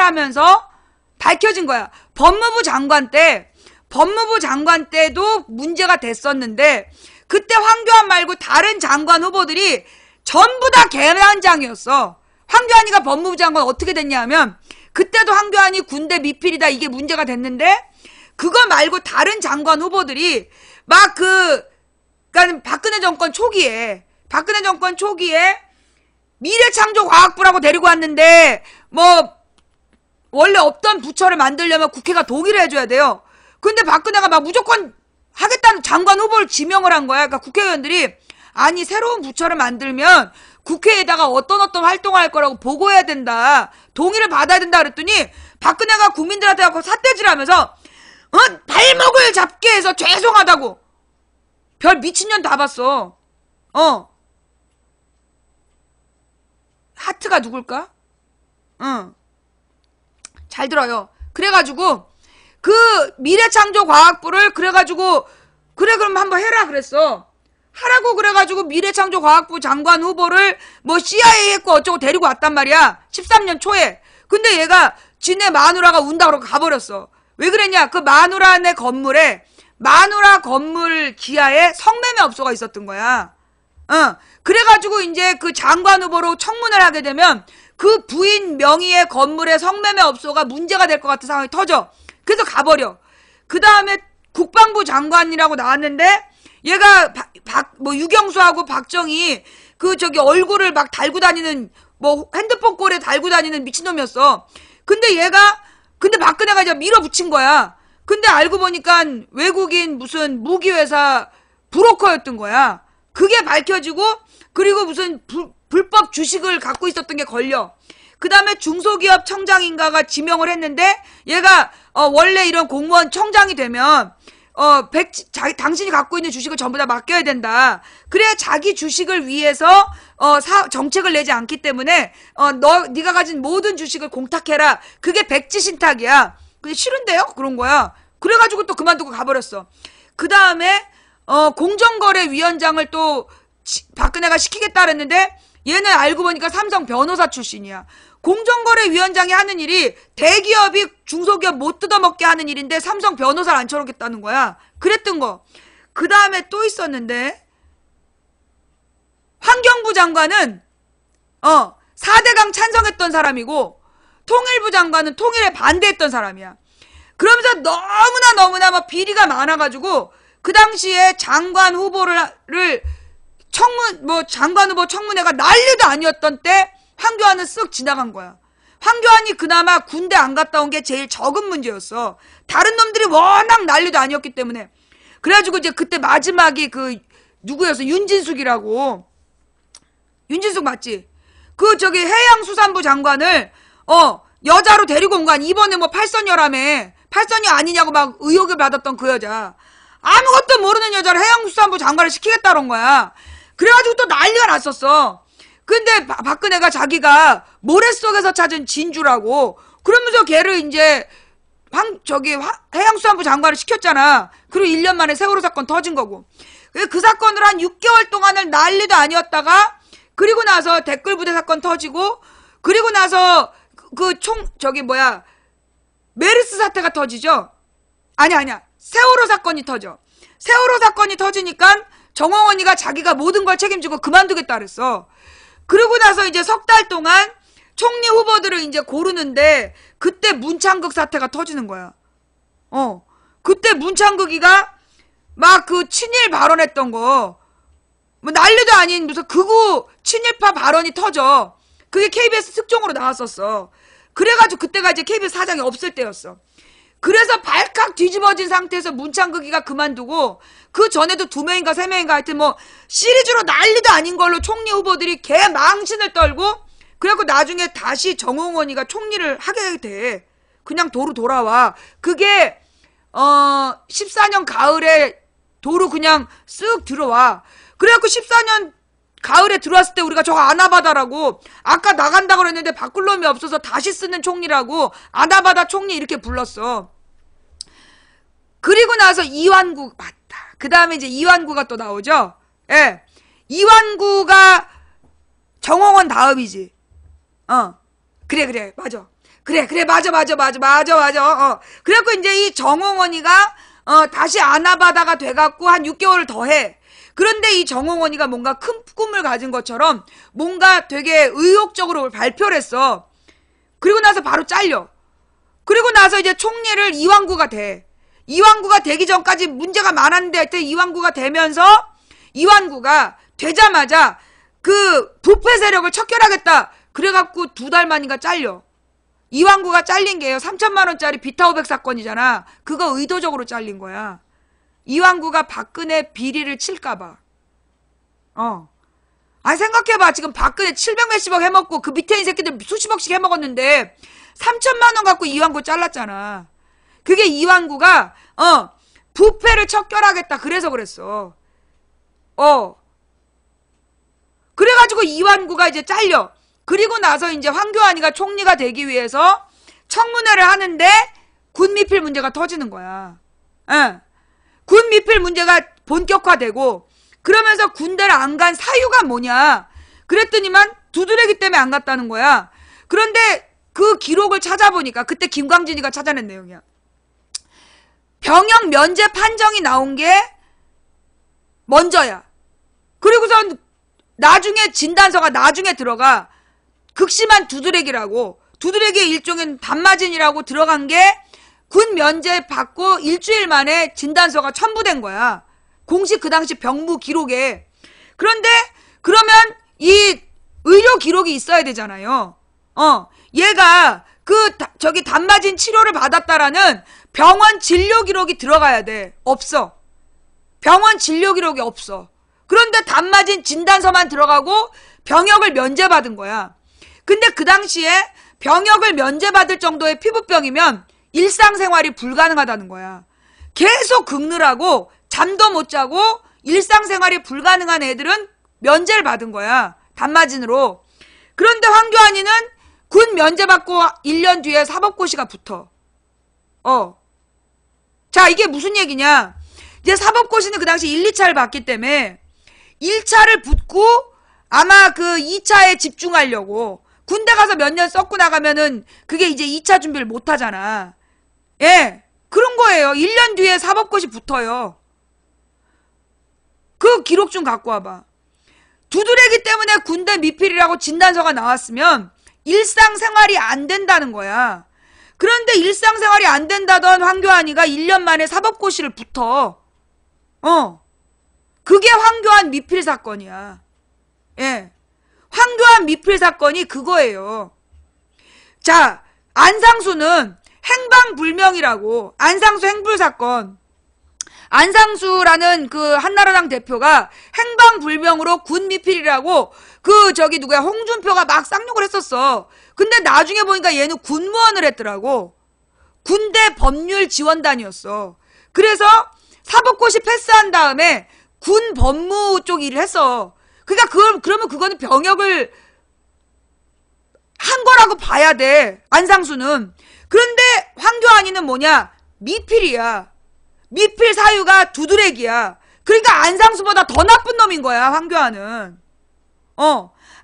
하면서 밝혀진 거야. 법무부 장관 때도 문제가 됐었는데 그때 황교안 말고 다른 장관 후보들이 전부 다 계란장이었어. 황교안이가 법무부 장관 어떻게 됐냐 하면 그때도 황교안이 군대 미필이다 이게 문제가 됐는데 그거 말고 다른 장관 후보들이 막 그러니까 박근혜 정권 초기에 미래창조과학부라고 데리고 왔는데 뭐 원래 없던 부처를 만들려면 국회가 동의를 해줘야 돼요. 근데 박근혜가 막 무조건 하겠다는 장관 후보를 지명을 한 거야. 그러니까 국회의원들이 아니 새로운 부처를 만들면 국회에다가 어떤 활동을 할 거라고 보고해야 된다. 동의를 받아야 된다 그랬더니 박근혜가 국민들한테 갖고 삿대질하면서 발목을 잡게 해서 죄송하다고. 별 미친년 다 봤어. 하트가 누굴까? 잘 들어요. 그래가지고 그 미래창조과학부를 그래가지고 그래 그럼 한번 해라 그랬어. 하라고 그래가지고 미래창조과학부 장관 후보를 뭐 CIA 했고 어쩌고 데리고 왔단 말이야. 13년 초에. 근데 얘가 지네 마누라가 운다 그러고 가버렸어. 왜 그랬냐? 그 마누라네 건물에 마누라 건물 지하에 성매매 업소가 있었던 거야. 그래가지고 이제 그 장관 후보로 청문을 하게 되면 그 부인 명의의 건물에 성매매 업소가 문제가 될 것 같은 상황이 터져. 그래서 가버려. 그 다음에 국방부 장관이라고 나왔는데 얘가 뭐 유경수하고 박정희 그 저기 얼굴을 막 달고 다니는 뭐 핸드폰 꼴에 달고 다니는 미친놈이었어. 근데 박근혜가 이제 밀어붙인 거야. 근데 알고 보니까 외국인 무슨 무기회사 브로커였던 거야. 그게 밝혀지고 그리고 무슨 불법 주식을 갖고 있었던 게 걸려. 그 다음에 중소기업 청장인가가 지명을 했는데 얘가 원래 이런 공무원 청장이 되면 당신이 갖고 있는 주식을 전부 다 맡겨야 된다. 그래야 자기 주식을 위해서 정책을 내지 않기 때문에 네가 가진 모든 주식을 공탁해라. 그게 백지신탁이야. 근데 싫은데요? 그런 거야. 그래가지고 또 그만두고 가버렸어. 그 다음에 공정거래위원장을 또 박근혜가 시키겠다 그랬는데 얘는 알고 보니까 삼성 변호사 출신이야. 공정거래위원장이 하는 일이 대기업이 중소기업 못 뜯어먹게 하는 일인데 삼성 변호사를 앉혀놓겠다는 거야. 그랬던 거. 그 다음에 또 있었는데 환경부 장관은 4대강 찬성했던 사람이고 통일부 장관은 통일에 반대했던 사람이야. 그러면서 너무나 막 비리가 많아가지고 그 당시에 장관 후보를 장관 후보 청문회가 난리도 아니었던 때 황교안은 쓱 지나간 거야. 황교안이 그나마 군대 안 갔다 온 게 제일 적은 문제였어. 다른 놈들이 워낙 난리도 아니었기 때문에. 그래가지고 이제 그때 마지막이 누구였어? 윤진숙이라고. 윤진숙 맞지? 그 저기 해양수산부 장관을 여자로 데리고 온 거 아니? 이번에 뭐 팔선녀라며. 팔선녀 아니냐고 막 의혹을 받았던 그 여자. 아무것도 모르는 여자를 해양수산부 장관을 시키겠다 그런 거야. 그래가지고 또 난리가 났었어. 근데 박근혜가 자기가 모래속에서 찾은 진주라고 그러면서 걔를 이제 해양수산부 장관을 시켰잖아. 그리고 1년 만에 세월호 사건 터진 거고. 그 사건으로 한 6개월 동안을 난리도 아니었다가 그리고 나서 댓글부대 사건 터지고 그리고 나서 메르스 사태가 터지죠. 아니야. 세월호 사건이 터져. 세월호 사건이 터지니까 정홍원이가 자기가 모든 걸 책임지고 그만두겠다 그랬어. 그러고 나서 이제 석 달 동안 총리 후보들을 이제 고르는데 그때 문창극 사태가 터지는 거야. 그때 문창극이가 막 그 친일 발언했던 거 뭐 난리도 아닌 무슨 극우 친일파 발언이 터져. 그게 KBS 특종으로 나왔었어. 그래가지고 그때가 이제 KBS 사장이 없을 때였어. 그래서 발칵 뒤집어진 상태에서 문창극이가 그만두고 그 전에도 2명인가 3명인가 하여튼 뭐 시리즈로 난리도 아닌 걸로 총리 후보들이 개망신을 떨고 그래갖고 나중에 다시 정홍원이가 총리를 하게 돼. 그냥 도로 돌아와. 그게 14년 가을에 도로 그냥 쓱 들어와. 그래갖고 14년 가을에 들어왔을 때 우리가 저거 아나바다라고 아까 나간다고 그랬는데 바꿀 놈이 없어서 다시 쓰는 총리라고 아나바다 총리 이렇게 불렀어. 그리고 나서 이완구 맞다. 그 다음에 이제 이완구가 또 나오죠. 예, 이완구가 정홍원 다음이지. 그래 맞아. 그래, 맞아. 그래갖고 이제 이 정홍원이가, 다시 아나바다가 돼갖고 한 6개월을 더 해. 그런데 이 정홍원이가 뭔가 큰 꿈을 가진 것처럼 뭔가 되게 의욕적으로 발표를 했어. 그리고 나서 바로 잘려. 그리고 나서 이제 총리를 이완구가 돼. 이완구가 되기 전까지 문제가 많았는데 하여튼 이완구가 되면서 이완구가 되자마자 그 부패 세력을 척결하겠다. 그래갖고 2달 만인가 잘려. 이완구가 잘린 게요. 3천만 원짜리 비타오백 사건이잖아. 그거 의도적으로 잘린 거야. 이완구가 박근혜 비리를 칠까봐. 생각해봐. 지금 박근혜 700몇십억 해먹고 그 밑에 있는 새끼들 수십억씩 해먹었는데 3천만 원 갖고 이완구 잘랐잖아. 그게 이완구가 부패를 척결하겠다. 그래서 그랬어. 그래가지고 이완구가 이제 잘려. 그리고 나서 이제 황교안이가 총리가 되기 위해서 청문회를 하는데 군 미필 문제가 터지는 거야. 군 미필 문제가 본격화되고 그러면서 군대를 안 간 사유가 뭐냐. 그랬더니만 두드레기 때문에 안 갔다는 거야. 그런데 그 기록을 찾아보니까 그때 김광진이가 찾아낸 내용이야. 병역 면제 판정이 나온 게 먼저야. 그리고선 나중에 진단서가 나중에 들어가. 극심한 두드레기라고. 두드레기의 일종의 단마진이라고 들어간 게 군 면제 받고 일주일 만에 진단서가 첨부된 거야. 공식 그 당시 병무 기록에. 그런데 그러면 이 의료 기록이 있어야 되잖아요. 얘가 저기 단마진 치료를 받았다라는 병원 진료 기록이 들어가야 돼. 없어. 병원 진료 기록이 없어. 그런데 단마진 진단서만 들어가고 병역을 면제받은 거야. 근데 그 당시에 병역을 면제받을 정도의 피부병이면 일상생활이 불가능하다는 거야. 계속 긁느라고 잠도 못 자고 일상생활이 불가능한 애들은 면제를 받은 거야. 단마진으로. 그런데 황교안이는 군 면제받고 1년 뒤에 사법고시가 붙어. 자, 이게 무슨 얘기냐. 이제 사법고시는 그 당시 1, 2차를 봤기 때문에 1차를 붙고 아마 그 2차에 집중하려고 군대 가서 몇 년 썩고 나가면은 그게 이제 2차 준비를 못 하잖아. 예. 그런 거예요. 1년 뒤에 사법고시 붙어요. 그 기록 좀 갖고 와봐. 두드레기 때문에 군대 미필이라고 진단서가 나왔으면 일상생활이 안 된다는 거야. 그런데 일상생활이 안 된다던 황교안이가 1년 만에 사법고시를 붙어. 그게 황교안 미필 사건이야. 예. 황교안 미필 사건이 그거예요. 자, 안상수는 행방불명이라고. 안상수 행불 사건. 안상수라는 그 한나라당 대표가 행방불명으로 군 미필이라고 누구야 홍준표가 막 쌍욕을 했었어. 근데 나중에 보니까 얘는 군무원을 했더라고. 군대 법률 지원단이었어. 그래서 사법고시 패스한 다음에 군 법무 쪽 일을 했어. 그러니까 그러면 그거는 병역을 한 거라고 봐야 돼. 안상수는. 그런데 황교안이는 뭐냐? 미필이야. 미필 사유가 두드레기야. 그러니까 안상수보다 더 나쁜 놈인 거야, 황교안은.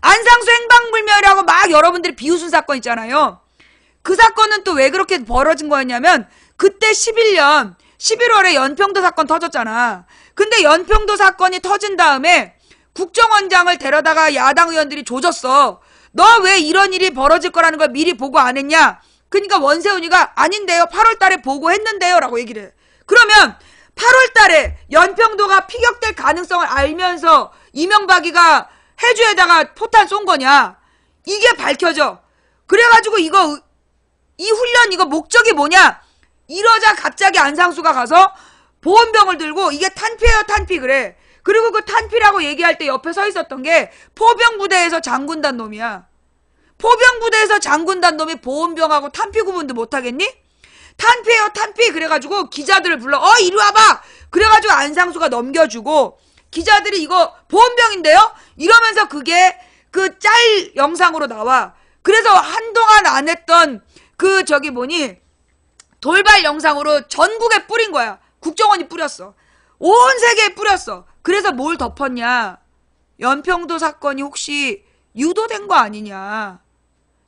안상수 행방불명이라고 막 여러분들이 비웃은 사건 있잖아요. 그 사건은 또 왜 그렇게 벌어진 거였냐면 그때 11년 11월에 연평도 사건 터졌잖아. 근데 연평도 사건이 터진 다음에 국정원장을 데려다가 야당 의원들이 조졌어. 너 왜 이런 일이 벌어질 거라는 걸 미리 보고 안 했냐? 그러니까 원세훈이가 아닌데요. 8월 달에 보고했는데요. 라고 얘기를 해. 그러면 8월 달에 연평도가 피격될 가능성을 알면서 이명박이가 해주에다가 포탄 쏜 거냐? 이게 밝혀져. 그래가지고 이 훈련 이거 목적이 뭐냐? 이러자 갑자기 안상수가 가서 보온병을 들고 이게 탄피예요, 탄피 그래. 그리고 그 탄피라고 얘기할 때 옆에 서 있었던 게 포병부대에서 장군단 놈이야. 포병부대에서 장군단 놈이 보온병하고 탄피 구분도 못하겠니? 탄피예요, 탄피. 그래가지고 기자들을 불러. 이리 와봐. 그래가지고 안상수가 넘겨주고 기자들이 이거 보온병인데요? 이러면서 그게 그 짤 영상으로 나와. 그래서 한동안 안 했던 돌발 영상으로 전국에 뿌린 거야. 국정원이 뿌렸어. 온 세계에 뿌렸어. 그래서 뭘 덮었냐? 연평도 사건이 혹시 유도된 거 아니냐?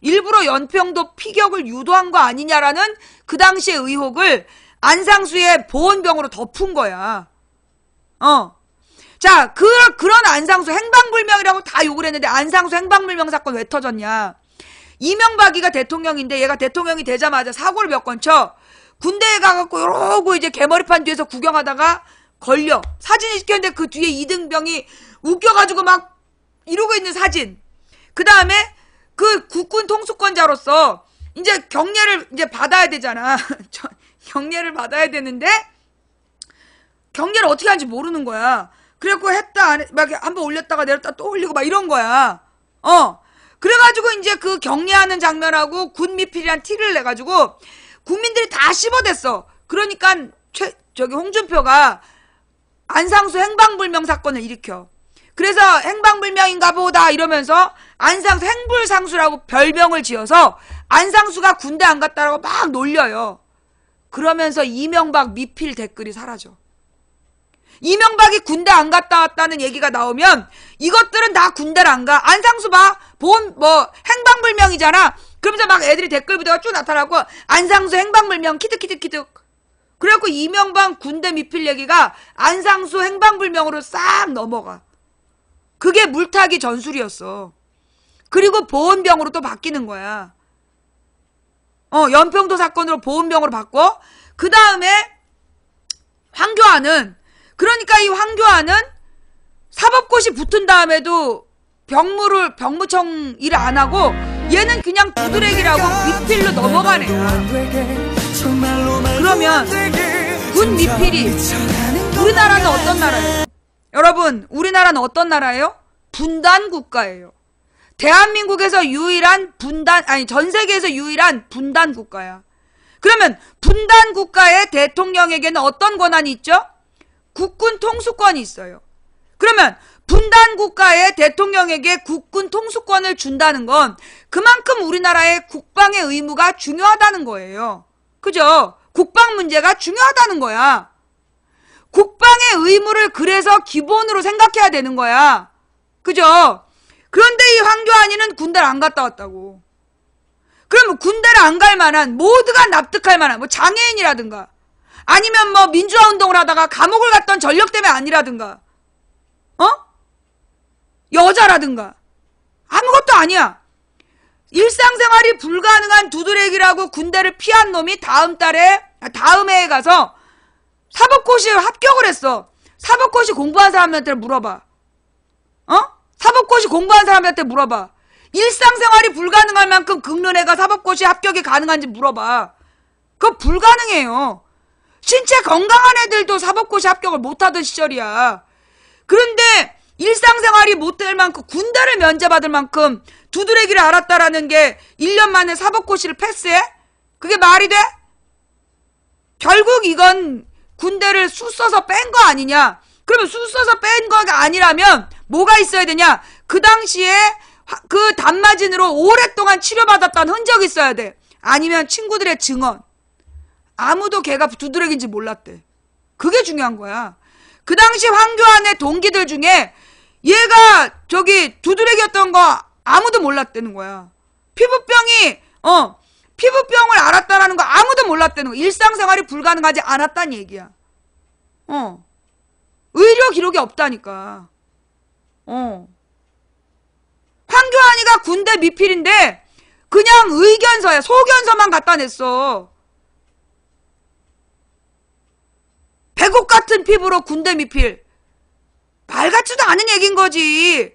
일부러 연평도 피격을 유도한 거 아니냐라는 그 당시의 의혹을 안상수의 보온병으로 덮은 거야. 자, 그런 안상수 행방불명이라고 다 욕을 했는데 안상수 행방불명 사건 왜 터졌냐. 이명박이가 대통령인데 얘가 대통령이 되자마자 사고를 몇 건 쳐. 군대에 가갖고 이러고 이제 개머리판 뒤에서 구경하다가 걸려. 사진이 찍혔는데 그 뒤에 이등병이 웃겨가지고 막 이러고 있는 사진. 그 다음에 그 국군 통수권자로서 이제 경례를 이제 받아야 되잖아. 경례를 받아야 되는데 경례를 어떻게 하는지 모르는 거야. 그래갖고 했다 안 막 한번 올렸다가 내렸다 또 올리고 막 이런 거야. 그래가지고 이제 그 경례하는 장면하고 군 미필이란 티를 내가지고 국민들이 다 씹어댔어. 그러니까 저기 홍준표가 안상수 행방불명 사건을 일으켜. 그래서 행방불명인가 보다 이러면서 안상수 행불상수라고 별명을 지어서 안상수가 군대 안 갔다라고 막 놀려요. 그러면서 이명박 미필 댓글이 사라져. 이명박이 군대 안 갔다 왔다는 얘기가 나오면 이것들은 다 군대를 안 가. 안상수 봐. 행방불명이잖아. 그러면서 막 애들이 댓글 부대가 쭉 나타나고 안상수 행방불명 키득키득키득. 그래갖고 이명박 군대 미필 얘기가 안상수 행방불명으로 싹 넘어가. 그게 물타기 전술이었어. 그리고 보온병으로 또 바뀌는 거야. 연평도 사건으로 보온병으로 바꿔. 그 다음에 황교안은 그러니까 이 황교안은 사법고시 붙은 다음에도 병무청 일을 안 하고 얘는 그냥 두드레기라고 미필로 넘어가네. 그러면 군 미필이 우리나라는 어떤 나라예요? 여러분, 우리나라는 어떤 나라예요? 분단 국가예요. 대한민국에서 유일한 전 세계에서 유일한 분단 국가야. 그러면 분단 국가의 대통령에게는 어떤 권한이 있죠? 국군 통수권이 있어요. 그러면 분단 국가의 대통령에게 국군 통수권을 준다는 건 그만큼 우리나라의 국방의 의무가 중요하다는 거예요. 그죠? 국방 문제가 중요하다는 거야. 국방의 의무를 그래서 기본으로 생각해야 되는 거야. 그죠? 그런데 이 황교안이는 군대를 안 갔다 왔다고. 그럼 군대를 안 갈 만한, 모두가 납득할 만한, 뭐 장애인이라든가, 아니면 뭐 민주화 운동을 하다가 감옥을 갔던 전력 때문에 아니라든가, 여자라든가, 아무것도 아니야. 일상생활이 불가능한 두드레기라고 군대를 피한 놈이 다음 해에 가서 사법고시에 합격을 했어. 사법고시 공부한 사람한테 물어봐. 사법고시 공부한 사람한테 물어봐. 일상생활이 불가능할 만큼 긁는 애가 사법고시 합격이 가능한지 물어봐. 그거 불가능해요. 신체 건강한 애들도 사법고시 합격을 못하던 시절이야. 그런데 일상생활이 못될 만큼 군대를 면제받을 만큼 두드레기를 알았다라는 게 1년 만에 사법고시를 패스해? 그게 말이 돼? 결국 이건 군대를 수 써서 뺀 거 아니냐? 그러면 수 써서 뺀 거가 아니라면 뭐가 있어야 되냐? 그 당시에 그 단마진으로 오랫동안 치료받았다는 흔적이 있어야 돼. 아니면 친구들의 증언. 아무도 걔가 두드레기인지 몰랐대. 그게 중요한 거야. 그 당시 황교안의 동기들 중에 얘가 저기 두드레기였던 거 아무도 몰랐다는 거야. 피부병을 알았다라는 거 아무도 몰랐다는 거야. 일상생활이 불가능하지 않았다는 얘기야. 의료 기록이 없다니까. 황교안이가 군대 미필인데 그냥 의견서야. 소견서만 갖다 냈어. 백옥 같은 피부로 군대 미필. 말 같지도 않은 얘기인 거지.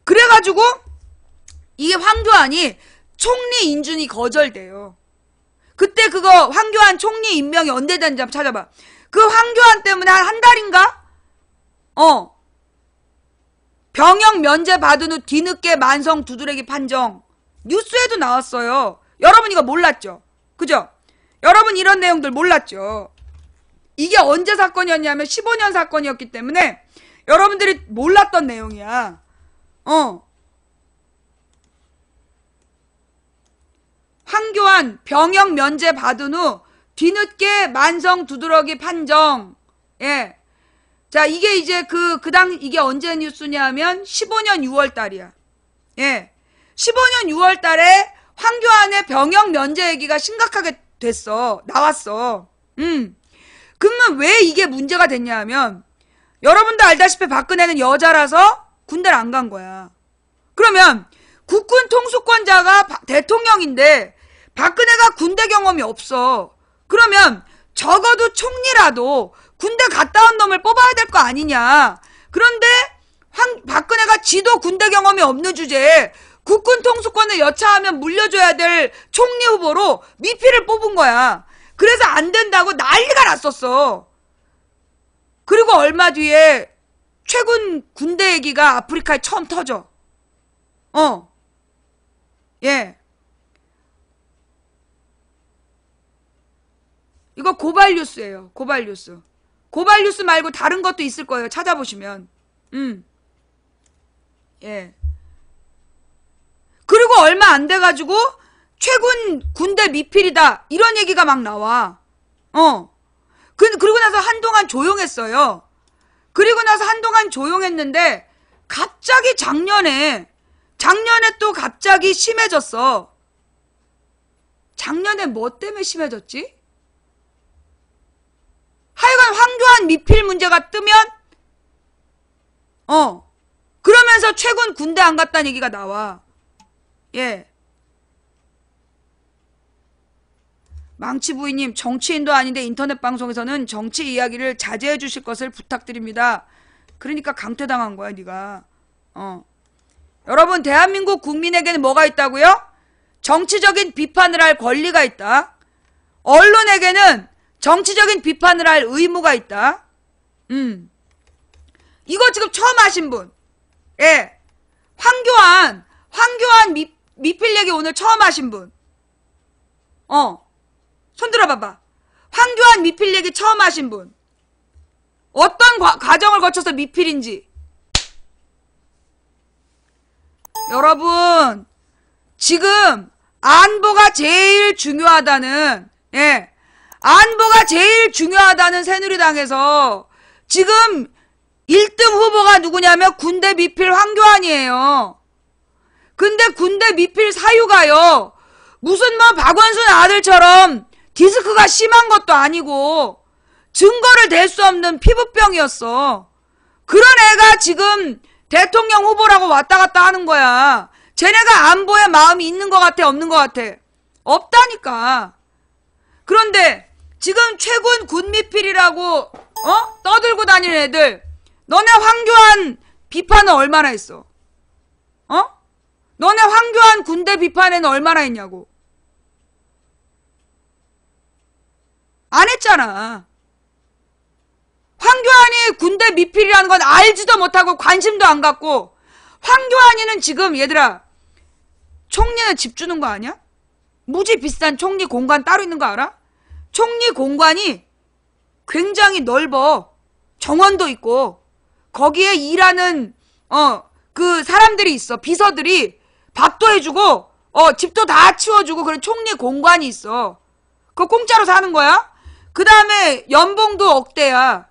그래가지고 이게 황교안이 총리 인준이 거절돼요. 그때 그거 황교안 총리 임명이 언제 된지 한번 찾아봐. 그 황교안 때문에 한 달인가? 병역 면제 받은 후 뒤늦게 만성 두드레기 판정. 뉴스에도 나왔어요. 여러분 이거 몰랐죠? 그죠? 여러분 이런 내용들 몰랐죠? 이게 언제 사건이었냐면 15년 사건이었기 때문에 여러분들이 몰랐던 내용이야. 황교안 병역 면제 받은 후 뒤늦게 만성 두드러기 판정. 예. 자, 이게 이제 이게 언제 뉴스냐면 15년 6월 달이야. 예. 15년 6월 달에 황교안의 병역 면제 얘기가 심각하게 나왔어. 그러면 왜 이게 문제가 됐냐 하면, 여러분도 알다시피 박근혜는 여자라서 군대를 안 간 거야. 그러면 국군 통수권자가 대통령인데 박근혜가 군대 경험이 없어. 그러면 적어도 총리라도 군대 갔다 온 놈을 뽑아야 될 거 아니냐. 그런데 박근혜가 지도 군대 경험이 없는 주제에 국군 통수권을 여차하면 물려줘야 될 총리 후보로 미필을 뽑은 거야. 그래서 안 된다고 난리가 났었어. 그리고 얼마 뒤에 최군 군대 얘기가 아프리카에 처음 터져. 예. 이거 고발뉴스예요. 고발뉴스. 고발뉴스 말고 다른 것도 있을 거예요. 찾아보시면. 예. 그리고 얼마 안 돼가지고 최군 군대 미필이다 이런 얘기가 막 나와. 그리고 나서 한동안 조용했어요. 그리고 나서 한동안 조용했는데 갑자기 작년에 또 갑자기 심해졌어. 작년에 뭐 때문에 심해졌지? 하여간 황교안 미필 문제가 뜨면 그러면서 최군 군대 안 갔다는 얘기가 나와. 예. 망치부인님, 정치인도 아닌데 인터넷 방송에서는 정치 이야기를 자제해 주실 것을 부탁드립니다. 그러니까 강퇴당한 거야, 네가. 여러분, 대한민국 국민에게는 뭐가 있다고요? 정치적인 비판을 할 권리가 있다. 언론에게는 정치적인 비판을 할 의무가 있다. 이거 지금 처음 하신 분. 예. 황교안 미필 얘기 오늘 처음 하신 분. 손 들어봐봐. 황교안 미필 얘기 처음 하신 분. 어떤 과정을 거쳐서 미필인지. 여러분, 지금 안보가 제일 중요하다는, 예. 안보가 제일 중요하다는 새누리당에서 지금 1등 후보가 누구냐면 군대 미필 황교안이에요. 근데 군대 미필 사유가요. 무슨 뭐 박원순 아들처럼 디스크가 심한 것도 아니고 증거를 댈 수 없는 피부병이었어. 그런 애가 지금 대통령 후보라고 왔다 갔다 하는 거야. 쟤네가 안보에 마음이 있는 것 같아, 없는 것 같아? 없다니까. 그런데 지금 최군 군미필이라고 떠들고 다니는 애들, 너네 황교안 비판은 얼마나 했어? 너네 황교안 군대 비판에는 얼마나 했냐고. 안 했잖아. 황교안이 군대 미필이라는 건 알지도 못하고 관심도 안 갖고. 황교안이는 지금 얘들아, 총리는 집 주는 거 아니야? 무지 비싼 총리 공간 따로 있는 거 알아? 총리 공간이 굉장히 넓어. 정원도 있고 거기에 일하는 그 사람들이 있어. 비서들이 밥도 해주고 집도 다 치워주고 그런 총리 공간이 있어. 그거 공짜로 사는 거야? 그 다음에 연봉도 억대야.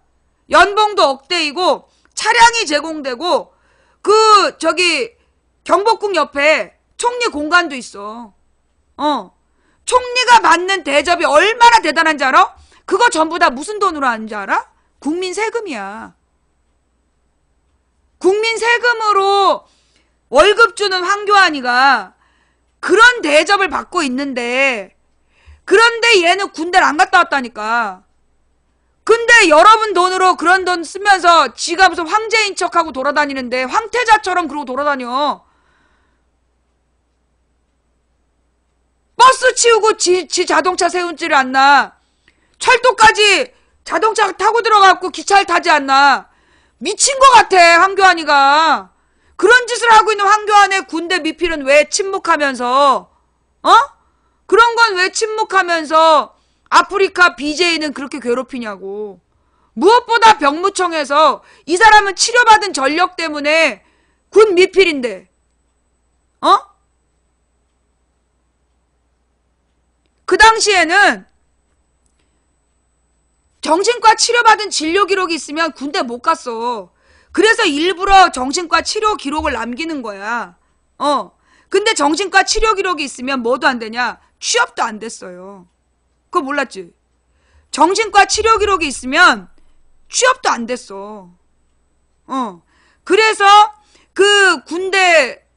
연봉도 억대이고 차량이 제공되고 경복궁 옆에 총리 공간도 있어. 총리가 받는 대접이 얼마나 대단한지 알아? 그거 전부 다 무슨 돈으로 하는지 알아? 국민 세금이야. 국민 세금으로 월급 주는 황교안이가 그런 대접을 받고 있는데, 그런데 얘는 군대를 안 갔다 왔다니까. 근데 여러분 돈으로 그런 돈 쓰면서 지가 무슨 황제인 척하고 돌아다니는데, 황태자처럼 그러고 돌아다녀. 버스 치우고 지 자동차 세운지를 않나. 철도까지 자동차 타고 들어가고 기차를 타지 않나. 미친 것 같아, 황교안이가. 그런 짓을 하고 있는 황교안의 군대 미필은 왜 침묵하면서, 그런 건 왜 침묵하면서 아프리카 BJ는 그렇게 괴롭히냐고. 무엇보다 병무청에서 이 사람은 치료받은 전력 때문에 군 미필인데, 그 당시에는 정신과 치료받은 진료 기록이 있으면 군대 못 갔어. 그래서 일부러 정신과 치료 기록을 남기는 거야. 근데 정신과 치료 기록이 있으면 뭐도 안 되냐? 취업도 안 됐어요. 그거 몰랐지? 정신과 치료 기록이 있으면 취업도 안 됐어. 그래서 그 군대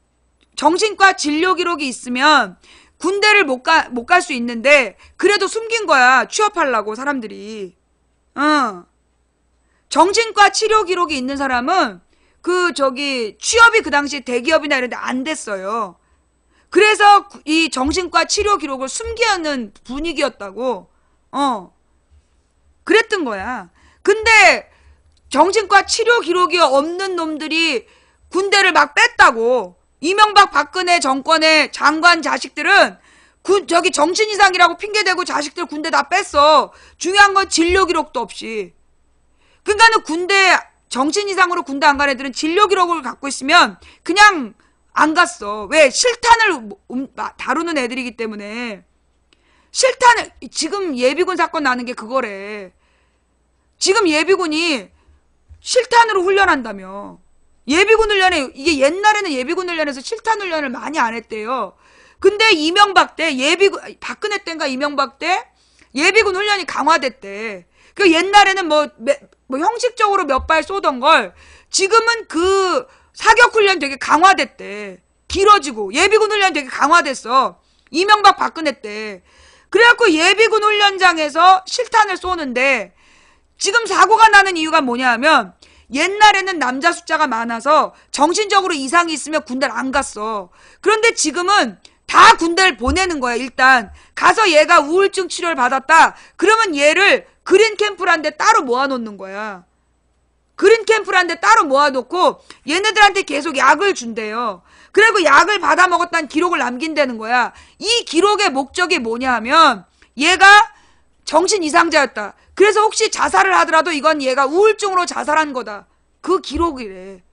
정신과 진료 기록이 있으면 군대를 못 갈 수 있는데 그래도 숨긴 거야. 취업하려고 사람들이. 정신과 치료 기록이 있는 사람은 취업이 그 당시 대기업이나 이런 데 안 됐어요. 그래서 이 정신과 치료 기록을 숨기는 분위기였다고. 그랬던 거야. 근데 정신과 치료 기록이 없는 놈들이 군대를 막 뺐다고. 이명박 박근혜 정권의 장관 자식들은 정신 이상이라고 핑계대고 자식들 군대 다 뺐어. 중요한 건 진료 기록도 없이. 그러니까는 군대 정신 이상으로 군대 안 간 애들은 진료 기록을 갖고 있으면 그냥 안 갔어. 왜? 실탄을 다루는 애들이기 때문에. 실탄을 지금 예비군 사건 나는 게 그거래. 지금 예비군이 실탄으로 훈련한다며. 예비군 훈련에 이게 옛날에는 예비군 훈련에서 실탄 훈련을 많이 안 했대요. 근데 이명박 때 박근혜 때인가 이명박 때 예비군 훈련이 강화됐대. 그 옛날에는 뭐 형식적으로 몇 발 쏘던 걸 지금은 그 사격 훈련 되게 강화됐대. 길어지고 예비군 훈련 되게 강화됐어. 이명박 박근혜 때. 그래갖고 예비군 훈련장에서 실탄을 쏘는데 지금 사고가 나는 이유가 뭐냐 하면 옛날에는 남자 숫자가 많아서 정신적으로 이상이 있으면 군대를 안 갔어. 그런데 지금은 다 군대를 보내는 거야. 일단 가서 얘가 우울증 치료를 받았다. 그러면 얘를 그린 캠프란 데 따로 모아놓는 거야. 그린 캠프란 데 따로 모아놓고 얘네들한테 계속 약을 준대요. 그리고 약을 받아 먹었다는 기록을 남긴다는 거야. 이 기록의 목적이 뭐냐 하면 얘가 정신 이상자였다. 그래서 혹시 자살을 하더라도 이건 얘가 우울증으로 자살한 거다. 그 기록이래.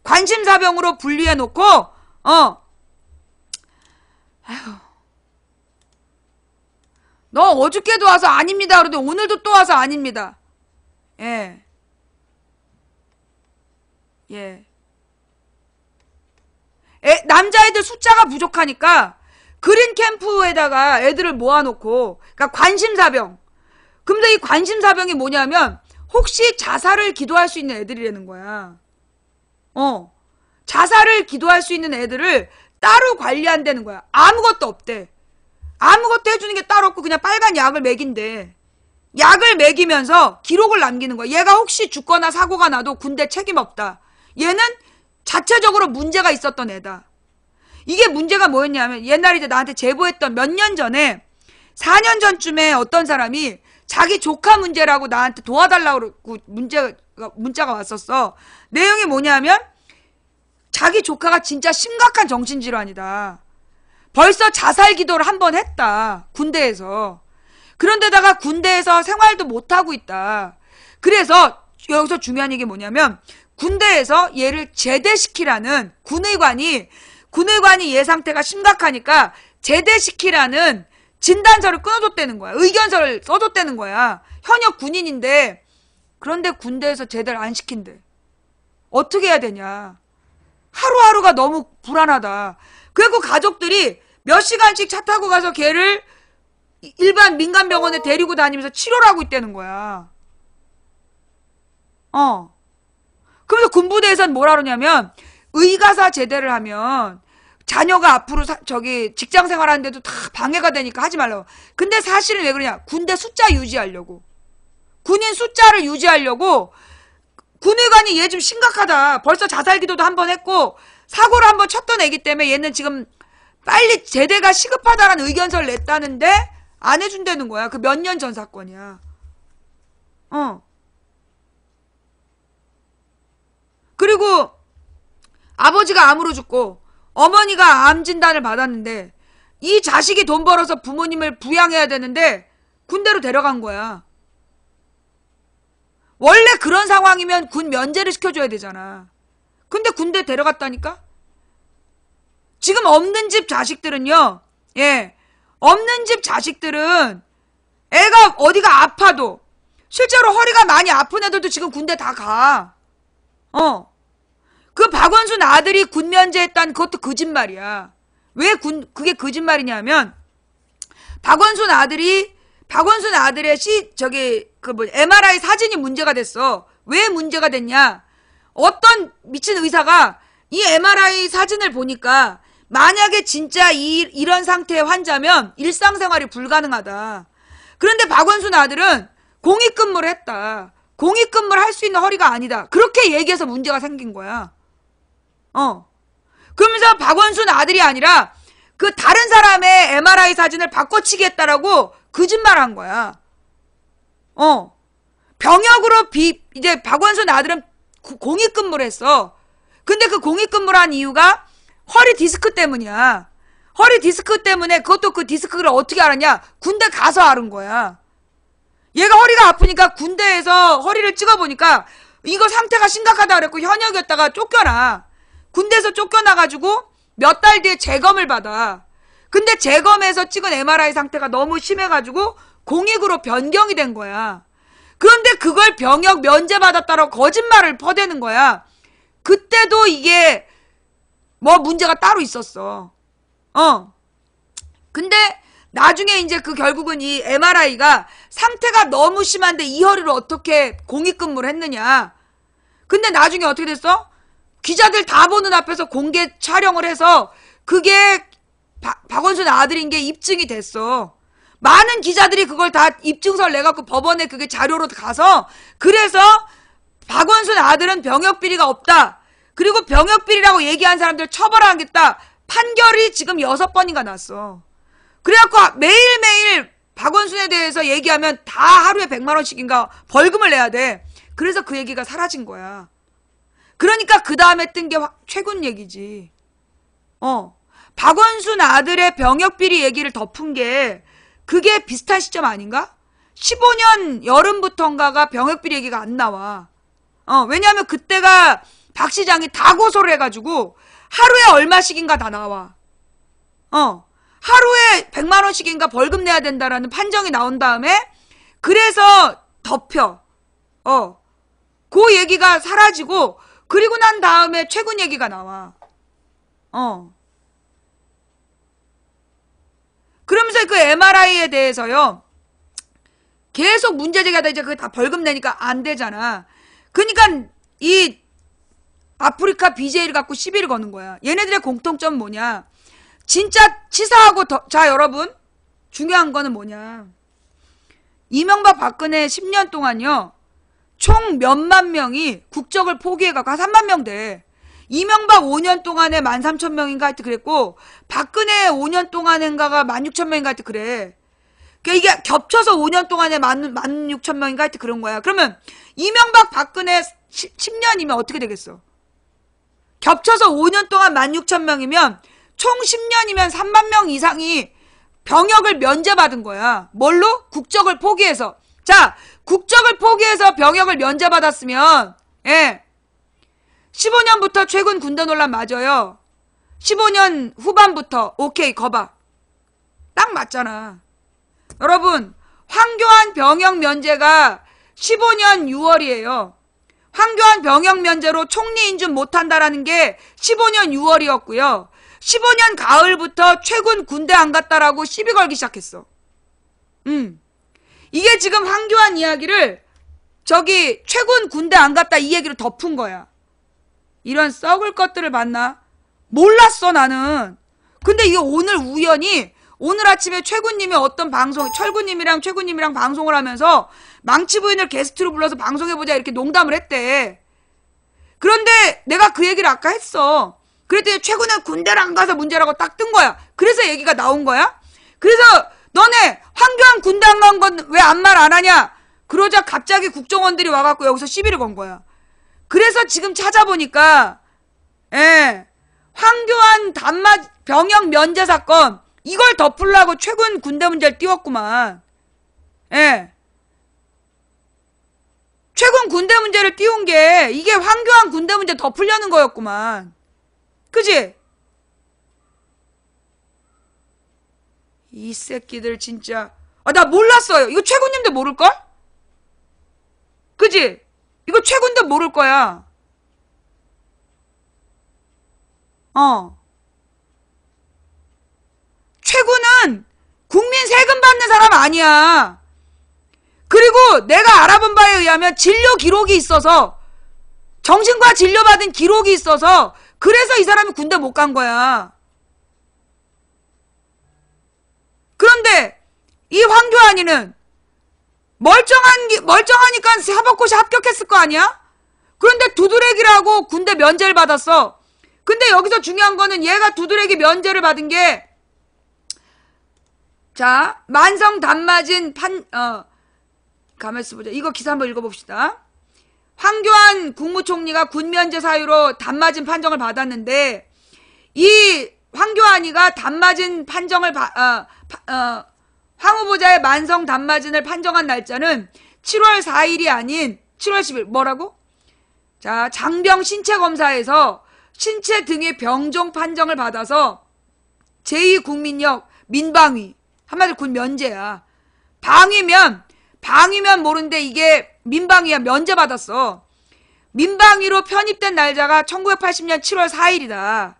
관심사병으로 분리해놓고 아휴. 너 어저께도 와서 아닙니다. 그러더니 오늘도 또 와서 아닙니다. 예. 남자애들 숫자가 부족하니까 그린 캠프에다가 애들을 모아놓고, 그러니까 관심사병. 근데 이 관심사병이 뭐냐면 혹시 자살을 기도할 수 있는 애들이라는 거야. 자살을 기도할 수 있는 애들을 따로 관리한다는 거야. 아무것도 없대. 아무것도 해주는 게 따로 없고 그냥 빨간 약을 먹인대. 약을 먹이면서 기록을 남기는 거야. 얘가 혹시 죽거나 사고가 나도 군대 책임 없다. 얘는 자체적으로 문제가 있었던 애다. 이게 문제가 뭐였냐면 옛날에 이제 나한테 제보했던 몇 년 전에 4년 전쯤에 어떤 사람이 자기 조카 문제라고 나한테 도와달라고 문자가 왔었어. 내용이 뭐냐면 자기 조카가 진짜 심각한 정신질환이다. 벌써 자살 기도를 한 번 했다. 군대에서. 그런데다가 군대에서 생활도 못하고 있다. 그래서 여기서 중요한 얘기 뭐냐면 군대에서 얘를 제대시키라는 군의관이 얘 상태가 심각하니까 제대시키라는 진단서를 끊어줬다는 거야. 의견서를 써줬다는 거야. 현역 군인인데 그런데 군대에서 제대를 안 시킨대. 어떻게 해야 되냐. 하루하루가 너무 불안하다. 그리고 가족들이 몇 시간씩 차 타고 가서 걔를 일반 민간 병원에 데리고 다니면서 치료를 하고 있다는 거야. 그래서 군부대에서는 뭐라 그러냐면 의가사 제대를 하면 자녀가 앞으로 직장 생활하는데도 다 방해가 되니까 하지 말라고. 근데 사실은 왜 그러냐. 군대 숫자 유지하려고. 군인 숫자를 유지하려고 군의관이 얘 좀 심각하다. 벌써 자살 기도도 한 번 했고 사고를 한 번 쳤던 애기 때문에 얘는 지금 빨리 제대가 시급하다라는 의견서를 냈다는데 안 해준다는 거야. 그 몇 년 전 사건이야. 그리고 아버지가 암으로 죽고 어머니가 암 진단을 받았는데 이 자식이 돈 벌어서 부모님을 부양해야 되는데 군대로 데려간 거야. 원래 그런 상황이면 군 면제를 시켜줘야 되잖아. 근데 군대 데려갔다니까? 지금 없는 집 자식들은요. 없는 집 자식들은 애가 어디가 아파도 실제로 허리가 많이 아픈 애들도 지금 군대 다 가. 그 박원순 아들이 군 면제했다는 그것도 거짓말이야. 왜 그게 거짓말이냐면, 박원순 아들의 MRI 사진이 문제가 됐어. 왜 문제가 됐냐? 어떤 미친 의사가 이 MRI 사진을 보니까 만약에 진짜 이런 상태의 환자면 일상생활이 불가능하다. 그런데 박원순 아들은 공익근무를 했다. 공익근무를 할 수 있는 허리가 아니다. 그렇게 얘기해서 문제가 생긴 거야. 그러면서 박원순 아들이 아니라 그 다른 사람의 MRI 사진을 바꿔치기 했다라고 거짓말한 거야. 병역으로 이제 박원순 아들은 공익근무를 했어. 근데 그 공익근무를 한 이유가 허리 디스크 때문이야. 허리 디스크 때문에 그것도 그 디스크를 어떻게 알았냐? 군대 가서 알은 거야. 얘가 허리가 아프니까 군대에서 허리를 찍어보니까 이거 상태가 심각하다 그랬고 현역이었다가 쫓겨나. 군대에서 쫓겨나가지고 몇 달 뒤에 재검을 받아. 근데 재검에서 찍은 MRI 상태가 너무 심해가지고 공익으로 변경이 된 거야. 그런데 그걸 병역 면제받았다고 거짓말을 퍼대는 거야. 그때도 이게 뭐 문제가 따로 있었어. 근데 나중에 이제 결국은 이 MRI가 상태가 너무 심한데 이 허리를 어떻게 공익근무를 했느냐. 근데 나중에 어떻게 됐어? 기자들 다 보는 앞에서 공개 촬영을 해서 그게 박원순 아들인 게 입증이 됐어. 많은 기자들이 그걸 다 입증서를 내갖고 법원에 그게 자료로 가서 그래서 박원순 아들은 병역비리가 없다. 그리고 병역비리라고 얘기한 사람들 처벌하겠다. 판결이 지금 6번인가 났어. 그래갖고 매일매일 박원순에 대해서 얘기하면 다 하루에 100만 원씩인가 벌금을 내야 돼. 그래서 그 얘기가 사라진 거야. 그러니까 그 다음에 뜬 게 최근 얘기지. 박원순 아들의 병역비리 얘기를 덮은 게 그게 비슷한 시점 아닌가? 15년 여름부터인가가 병역비리 얘기가 안 나와. 왜냐하면 그때가 박 시장이 다 고소를 해가지고 하루에 얼마씩인가 다 나와. 하루에 100만 원씩인가 벌금 내야 된다라는 판정이 나온 다음에 그래서 덮여. 그 얘기가 사라지고 그리고 난 다음에 최근 얘기가 나와. 그러면서 그 MRI에 대해서요. 계속 문제 제기하다 이제 그게 다 벌금 내니까 안 되잖아. 그러니까 이 아프리카 BJ를 갖고 시비를 거는 거야. 얘네들의 공통점 뭐냐? 진짜 치사하고 자 여러분 중요한 거는 뭐냐? 이명박 박근혜 10년 동안요. 총 몇만 명이 국적을 포기해갖고 한 3만 명 돼. 이명박 5년 동안에 13,000명인가 하여튼 그랬고 박근혜 5년 동안인가가 16,000명인가 하여튼 그래. 그러니까 이게 겹쳐서 5년 동안에 16,000명인가 하여튼 그런 거야. 그러면 이명박 박근혜 10년이면 어떻게 되겠어? 겹쳐서 5년 동안 16,000명이면 총 10년이면 3만 명 이상이 병역을 면제받은 거야. 뭘로? 국적을 포기해서. 자, 국적을 포기해서 병역을 면제받았으면 15년부터 최근 군대 논란 맞아요. 15년 후반부터 오케이 거봐. 딱 맞잖아. 여러분 황교안 병역 면제가 15년 6월이에요. 황교안 병역 면제로 총리 인준 못한다라는 게 15년 6월이었고요. 15년 가을부터 최근 군대 안 갔다라고 시비 걸기 시작했어. 이게 지금 황교안 이야기를 최근 군대 안 갔다 이 얘기를 덮은 거야. 이런 썩을 것들을 봤나? 몰랐어 나는. 근데 이게 오늘 우연히 오늘 아침에 최군님이 어떤 방송 철구님이랑 최군님이랑 방송을 하면서 망치 부인을 게스트로 불러서 방송해보자 이렇게 농담을 했대. 그런데 내가 그 얘기를 아까 했어. 그랬더니 최군은 군대를 안 가서 문제라고 딱 뜬 거야. 그래서 얘기가 나온 거야. 그래서 너네 황교안 군대 안 간 건 왜 아무 말 안 하냐. 그러자 갑자기 국정원들이 와갖고 여기서 시비를 건 거야. 그래서 지금 찾아보니까 황교안 병역 면제 사건 이걸 덮으려고 최근 군대 문제를 띄웠구만. 최근 군대 문제를 띄운 게 이게 황교안 군대 문제 덮으려는 거였구만. 그지? 이 새끼들 진짜. 나 몰랐어요. 이거 최군님도 모를걸? 그지? 이거 최군도 모를 거야. 최군은 국민 세금 받는 사람 아니야. 그리고 내가 알아본 바에 의하면 진료 기록이 있어서, 정신과 진료받은 기록이 있어서 그래서 이 사람이 군대 못 간 거야. 그런데 이 황교안이는 멀쩡하니까 사법고시 합격했을 거 아니야? 그런데 두드레기라고 군대 면제를 받았어. 근데 여기서 중요한 거는 얘가 두드레기 면제를 받은 게, 자, 만성 단맞은 가만있어 보자. 이거 기사 한번 읽어봅시다. 황교안 국무총리가 군면제 사유로 단맞은 판정을 받았는데, 이 황교안이가 단맞은 판정을 황 후보자의 만성 단맞은을 판정한 날짜는 7월 4일이 아닌 7월 10일. 뭐라고? 자, 장병 신체검사에서 신체 등의 병종 판정을 받아서 제2국민역 민방위, 한마디로 군 면제야. 방위면 모르는데 이게 민방위야. 면제 받았어. 민방위로 편입된 날짜가 1980년 7월 4일이다.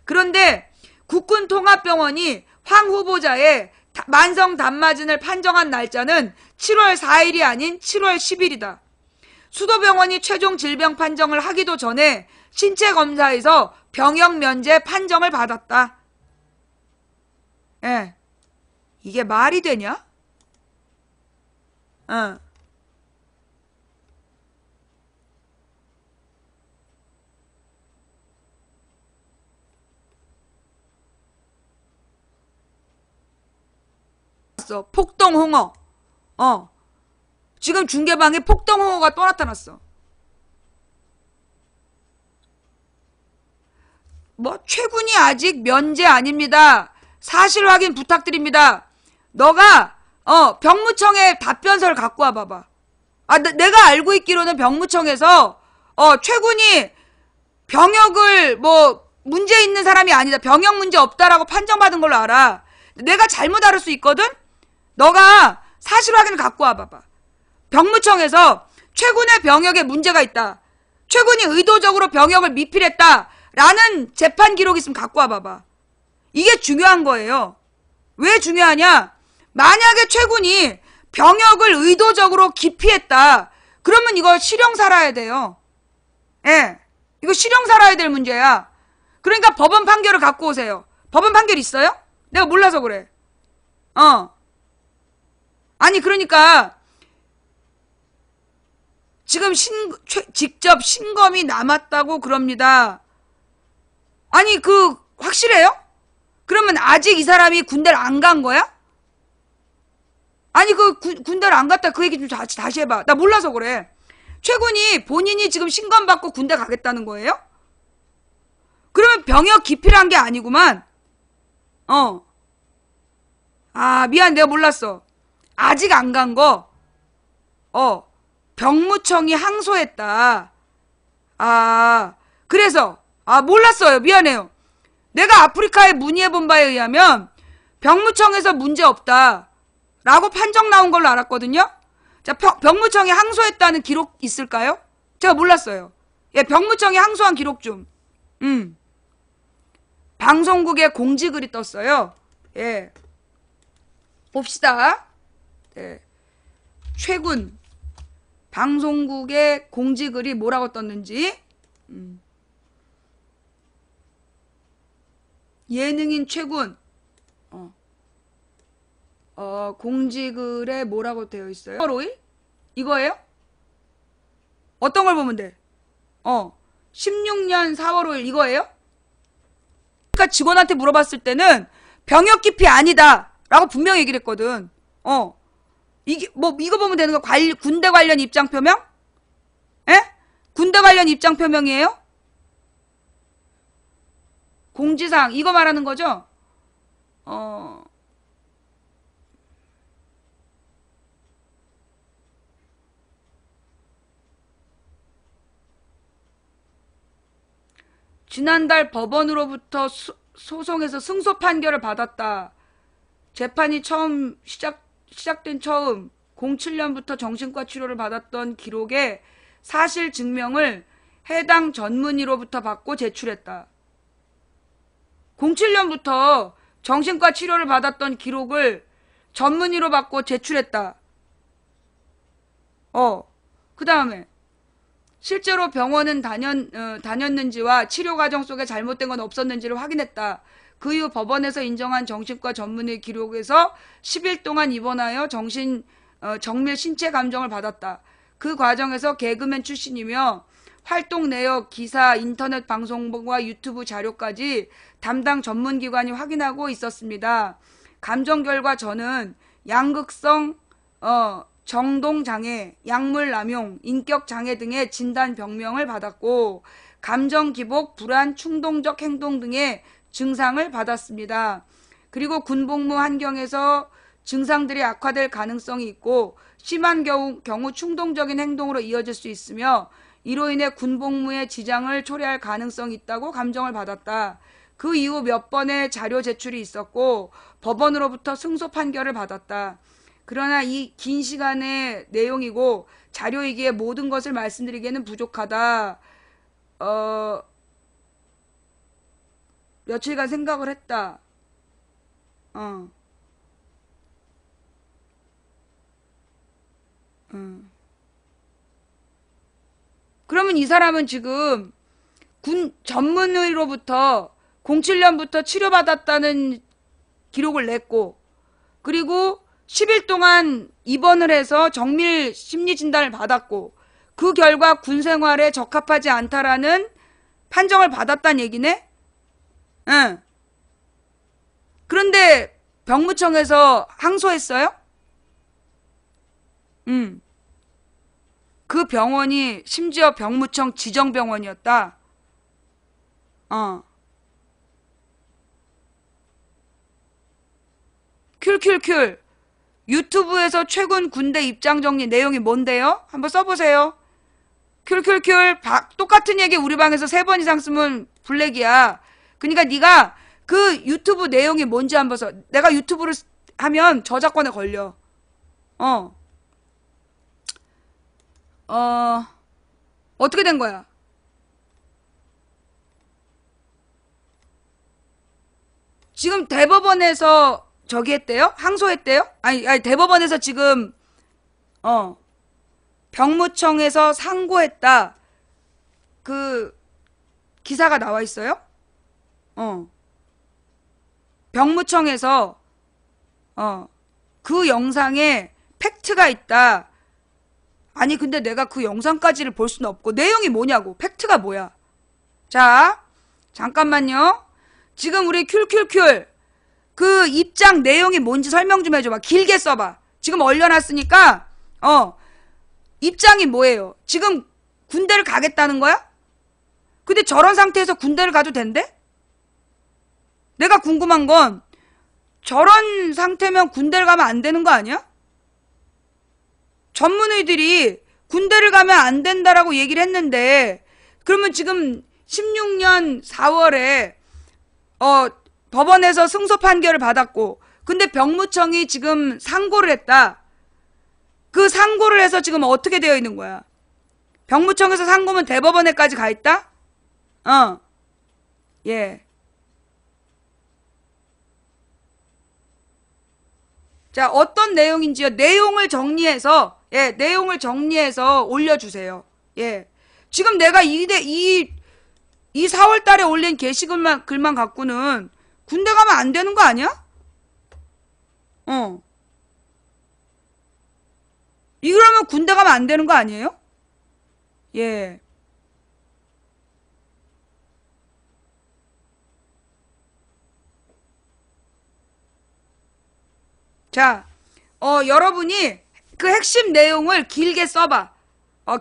그런데 국군통합병원이 황 후보자의 만성 단맞은을 판정한 날짜는 7월 4일이 아닌 7월 10일이다. 수도병원이 최종 질병 판정을 하기도 전에 신체검사에서 병역 면제 판정을 받았다. 예. 이게 말이 되냐? 폭동홍어. 지금 중계방에 폭동홍어가 또 나타났어. 최군이 아직 면제 아닙니다. 사실 확인 부탁드립니다. 너가 병무청에 답변서를 갖고 와봐봐. 내가 알고 있기로는 병무청에서 최군이 병역을 문제 있는 사람이 아니다, 병역 문제 없다라고 판정받은 걸로 알아. 내가 잘못 알을 수 있거든? 너가 사실 확인을 갖고 와봐봐. 병무청에서 최군의 병역에 문제가 있다, 최군이 의도적으로 병역을 미필했다 라는 재판 기록이 있으면 갖고 와봐봐. 이게 중요한 거예요. 왜 중요하냐? 만약에 최군이 병역을 의도적으로 기피했다, 그러면 이거 실형 살아야 돼요. 예, 이거 실형 살아야 될 문제야. 그러니까 법원 판결을 갖고 오세요. 법원 판결 있어요? 내가 몰라서 그래. 아니 그러니까 지금 직접 신검이 남았다고 그럽니다. 아니 확실해요? 그러면 아직 이 사람이 군대를 안 간 거야? 아니 군대를 안 갔다 그 얘기 좀 다시 해봐. 나 몰라서 그래. 최군이 본인이 지금 신검 받고 군대 가겠다는 거예요? 그러면 병역 기피를 한 게 아니구만. 미안, 내가 몰랐어. 아직 안 간 거, 병무청이 항소했다. 그래서, 몰랐어요. 미안해요. 내가 아프리카에 문의해본 바에 의하면 병무청에서 문제 없다 라고 판정 나온 걸로 알았거든요. 자, 병무청이 항소했다는 기록 있을까요? 제가 몰랐어요. 예, 병무청이 항소한 기록 좀. 방송국에 공지글이 떴어요. 예. 봅시다. 네. 최군 방송국의 공지글이 뭐라고 떴는지. 예능인 최군 공지글에 뭐라고 되어 있어요? 4월 5일? 이거예요? 어떤 걸 보면 돼? 16년 4월 5일 이거예요? 그러니까 직원한테 물어봤을 때는 병역 기피 아니다 라고 분명히 얘기를 했거든. 이게 이거 보면 되는 거. 군대 관련 입장 표명? 예? 군대 관련 입장 표명이에요? 공지사항 이거 말하는 거죠? 지난달 법원으로부터 소송에서 승소 판결을 받았다. 재판이 시작된 처음 07년부터 정신과 치료를 받았던 기록의 사실 증명을 해당 전문의로부터 받고 제출했다. 07년부터 정신과 치료를 받았던 기록을 전문의로 받고 제출했다. 그 다음에 실제로 병원은 다녔는지와 치료 과정 속에 잘못된 건 없었는지를 확인했다. 그 이후 법원에서 인정한 정신과 전문의 기록에서 10일 동안 입원하여 정밀 신체 감정을 받았다. 그 과정에서 개그맨 출신이며 활동 내역, 기사, 인터넷 방송과 유튜브 자료까지 담당 전문기관이 확인하고 있었습니다. 감정 결과 저는 양극성 정동장애, 약물남용, 인격장애 등의 진단병명을 받았고 감정기복, 불안, 충동적 행동 등의 증상을 받았습니다. 그리고 군복무 환경에서 증상들이 악화될 가능성이 있고 심한 경우 충동적인 행동으로 이어질 수 있으며 이로 인해 군복무에 지장을 초래할 가능성이 있다고 감정을 받았다. 그 이후 몇 번의 자료 제출이 있었고 법원으로부터 승소 판결을 받았다. 그러나 이 긴 시간의 내용이고 자료이기에 모든 것을 말씀드리기에는 부족하다. 며칠간 생각을 했다. 그러면 이 사람은 지금 군 전문의로부터 07년부터 치료받았다는 기록을 냈고 그리고 10일 동안 입원을 해서 정밀 심리 진단을 받았고 그 결과 군 생활에 적합하지 않다라는 판정을 받았다는 얘기네? 응. 그런데 병무청에서 항소했어요? 그 병원이 심지어 병무청 지정병원이었다. 큐큐큐. 유튜브에서 최근 군대 입장 정리 내용이 뭔데요? 한번 써보세요. 큐큐큐. 똑같은 얘기 우리 방에서 3번 이상 쓰면 블랙이야. 그러니까 네가 그 유튜브 내용이 뭔지 한번 써. 내가 유튜브를 하면 저작권에 걸려. 어떻게 된 거야? 지금 대법원에서 저기 했대요? 항소했대요? 아니 대법원에서 지금 병무청에서 상고했다. 그 기사가 나와 있어요? 병무청에서 그 영상에 팩트가 있다. 아니 근데 내가 그 영상까지를 볼 수는 없고 내용이 뭐냐고. 팩트가 뭐야. 자 잠깐만요. 지금 우리 큐큐큐 그 입장 내용이 뭔지 설명 좀 해줘봐. 길게 써봐. 지금 얼려놨으니까 입장이 뭐예요? 지금 군대를 가겠다는 거야? 근데 저런 상태에서 군대를 가도 된대? 내가 궁금한 건 저런 상태면 군대를 가면 안 되는 거 아니야? 전문의들이 군대를 가면 안 된다라고 얘기를 했는데 그러면 지금 16년 4월에 법원에서 승소 판결을 받았고 근데 병무청이 지금 상고를 했다. 그 상고를 해서 지금 어떻게 되어 있는 거야? 병무청에서 상고면 대법원에까지 가 있다? 예. 자, 어떤 내용인지요? 내용을 정리해서 올려주세요. 예. 지금 내가 이 4월 달에 올린 게시글만 갖고는 군대 가면 안 되는 거 아니야? 이러면 군대 가면 안 되는 거 아니에요? 예. 자, 여러분이 그 핵심 내용을 길게 써봐.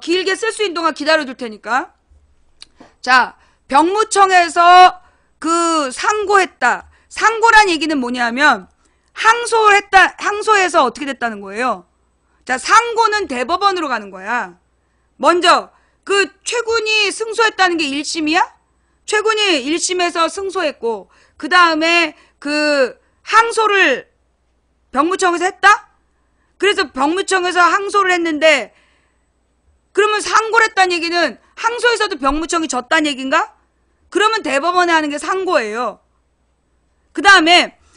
길게 쓸 수 있는 동안 기다려둘 테니까. 자, 병무청에서 그 상고했다. 상고란 얘기는 뭐냐면 항소해서 어떻게 됐다는 거예요. 자, 상고는 대법원으로 가는 거야. 먼저 그 최군이 승소했다는 게 1심이야? 최군이 1심에서 승소했고 그 다음에 그 항소를 병무청에서 했다? 그래서 병무청에서 항소를 했는데 그러면 상고를 했다는 얘기는 항소에서도 병무청이 졌다는 얘기인가? 그러면 대법원에 하는 게 상고예요. 그 다음에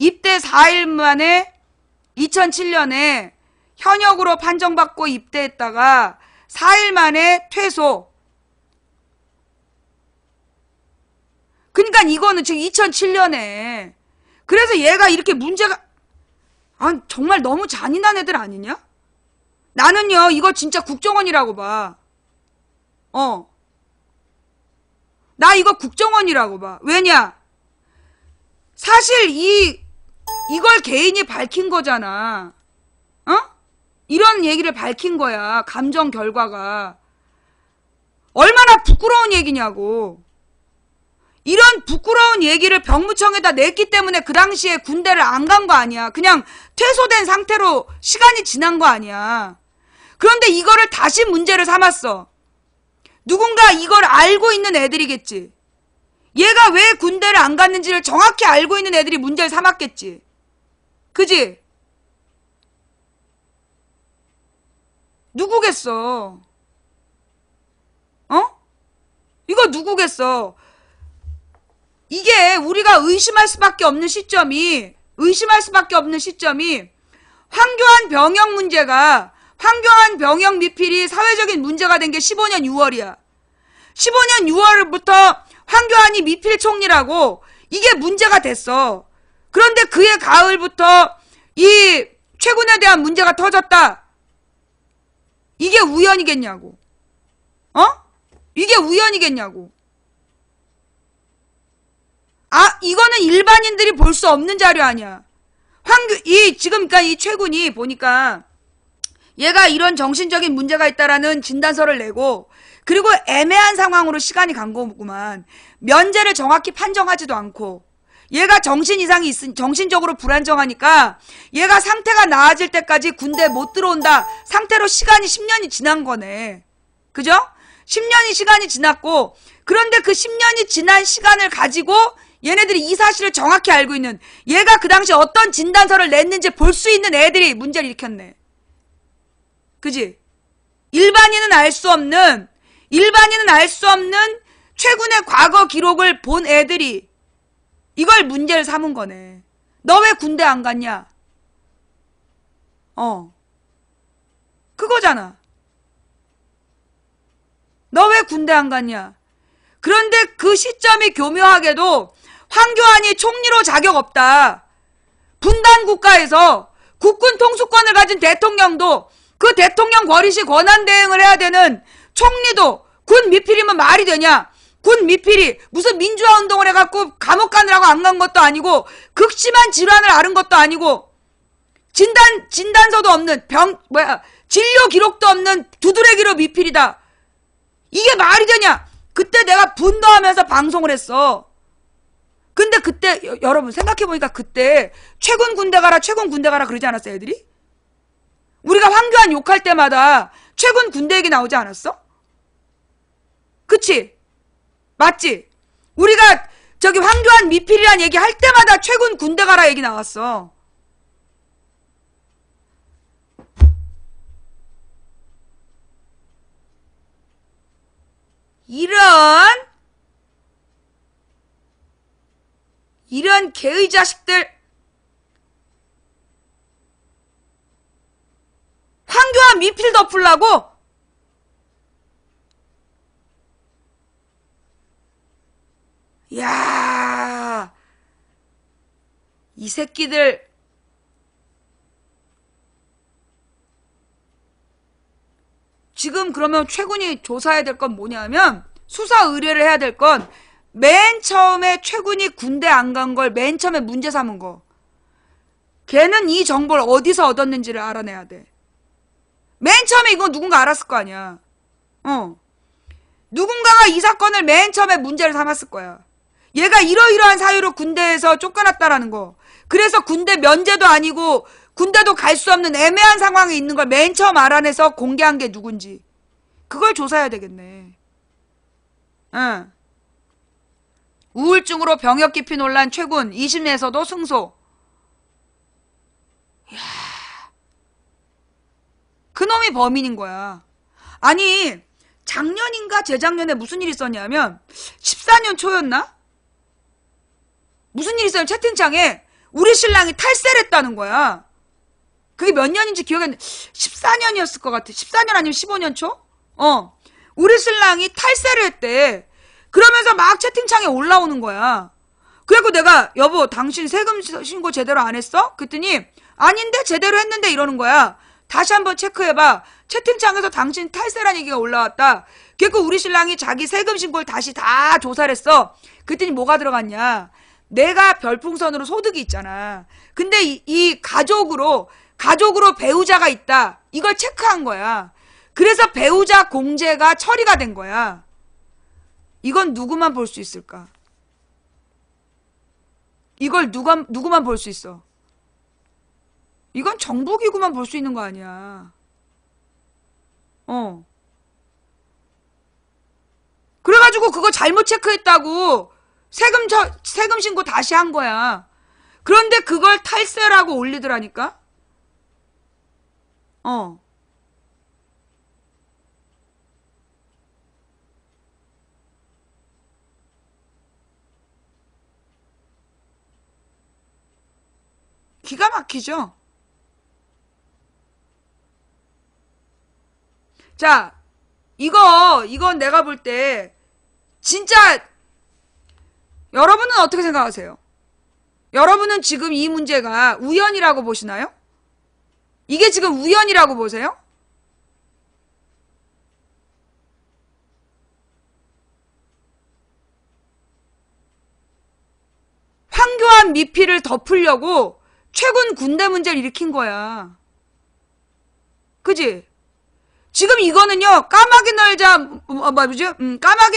입대 4일 만에 2007년에 현역으로 판정받고 입대했다가 4일 만에 퇴소. 그러니까 이거는 지금 2007년에. 그래서 얘가 이렇게 문제가, 아, 정말 너무 잔인한 애들 아니냐? 나는요, 이거 진짜 국정원이라고 봐. 나 이거 국정원이라고 봐. 왜냐? 사실 이걸 개인이 밝힌 거잖아. 이런 얘기를 밝힌 거야. 감정 결과가. 얼마나 부끄러운 얘기냐고. 이런 부끄러운 얘기를 병무청에다 냈기 때문에 그 당시에 군대를 안 간 거 아니야. 그냥 퇴소된 상태로 시간이 지난 거 아니야. 그런데 이거를 다시 문제를 삼았어. 누군가 이걸 알고 있는 애들이겠지. 얘가 왜 군대를 안 갔는지를 정확히 알고 있는 애들이 문제를 삼았겠지. 그지? 누구겠어? 이거 누구겠어? 이게 우리가 의심할 수밖에 없는 시점이 황교안 병역 문제가, 황교안 병역 미필이 사회적인 문제가 된 게 15년 6월이야. 15년 6월부터 황교안이 미필 총리라고 이게 문제가 됐어. 그런데 그해 가을부터 이 최군에 대한 문제가 터졌다. 이게 우연이겠냐고. 이게 우연이겠냐고. 아, 이거는 일반인들이 볼 수 없는 자료 아니야. 지금, 그러니까 이 최군이 보니까 얘가 이런 정신적인 문제가 있다라는 진단서를 내고, 그리고 애매한 상황으로 시간이 간 거구만. 면제를 정확히 판정하지도 않고, 얘가 정신적으로 불안정하니까 얘가 상태가 나아질 때까지 군대 못 들어온다 상태로 시간이 10년이 지난 거네. 그죠? 10년이 시간이 지났고, 그런데 그 10년이 지난 시간을 가지고 얘네들이 이 사실을 정확히 알고 있는, 얘가 그 당시 어떤 진단서를 냈는지 볼 수 있는 애들이 문제를 일으켰네. 그지? 일반인은 알 수 없는 최군의 과거 기록을 본 애들이 이걸 문제를 삼은 거네. 너 왜 군대 안 갔냐? 그거잖아. 너 왜 군대 안 갔냐? 그런데 그 시점이 교묘하게도 황교안이 총리로 자격 없다. 분단 국가에서 국군 통수권을 가진 대통령도 그 대통령 권위시 권한 대행을 해야 되는 총리도 군 미필이면 말이 되냐? 군 미필이 무슨 민주화 운동을 해갖고 감옥 가느라고 안 간 것도 아니고 극심한 질환을 앓은 것도 아니고 진단서도 없는 진료 기록도 없는 두드레기로 미필이다. 이게 말이 되냐? 그때 내가 분노하면서 방송을 했어. 근데 그때 여러분 생각해보니까 그때 최군 군대 가라 그러지 않았어 애들이? 우리가 황교안 욕할 때마다 최군 군대 얘기 나오지 않았어? 그치? 맞지? 우리가 저기 황교안 미필이란 얘기 할 때마다 최군 군대 가라 얘기 나왔어. 이런 개의 자식들. 황교안 미필 덮으려고? 야, 이 새끼들. 지금 그러면 최군이 조사해야 될 건 뭐냐면, 수사 의뢰를 해야 될 건 맨 처음에 최군이 군대 안 간 걸 맨 처음에 문제 삼은 거. 걔는 이 정보를 어디서 얻었는지를 알아내야 돼. 맨 처음에 이건 누군가 알았을 거 아니야. 누군가가 이 사건을 맨 처음에 문제를 삼았을 거야. 얘가 이러이러한 사유로 군대에서 쫓겨났다라는 거. 그래서 군대 면제도 아니고 군대도 갈 수 없는 애매한 상황에 있는 걸 맨 처음 알아내서 공개한 게 누군지. 그걸 조사해야 되겠네. 응. 우울증으로 병역 기피 논란 최군 2심에서도 승소. 이야, 그놈이 범인인 거야. 아니 작년인가 재작년에 무슨 일이 있었냐면 14년 초였나? 무슨 일이 있었냐면 채팅창에 우리 신랑이 탈세를 했다는 거야. 그게 몇 년인지 기억이 안 나. 14년이었을 것 같아. 14년 아니면 15년 초? 우리 신랑이 탈세를 했대. 그러면서 막 채팅창에 올라오는 거야. 그래갖고 내가 여보 당신 세금 신고 제대로 안 했어? 그랬더니 아닌데 제대로 했는데 이러는 거야. 다시 한번 체크해봐. 채팅창에서 당신 탈세란 얘기가 올라왔다. 그래갖고 우리 신랑이 자기 세금 신고를 다시 다 조사를 했어. 그랬더니 뭐가 들어갔냐. 내가 별풍선으로 소득이 있잖아. 근데 이 가족으로 배우자가 있다. 이걸 체크한 거야. 그래서 배우자 공제가 처리가 된 거야. 이건 누구만 볼 수 있을까? 이걸 누구만 볼 수 있어? 이건 정부기구만 볼 수 있는 거 아니야. 그래가지고 그거 잘못 체크했다고 세금 신고 다시 한 거야. 그런데 그걸 탈세라고 올리더라니까? 기가 막히죠? 자, 이건 내가 볼 때, 진짜, 여러분은 어떻게 생각하세요? 여러분은 지금 이 문제가 우연이라고 보시나요? 이게 지금 우연이라고 보세요? 황교안 미피를 덮으려고 최근 군대 문제를 일으킨 거야. 그지? 지금 이거는요, 까마귀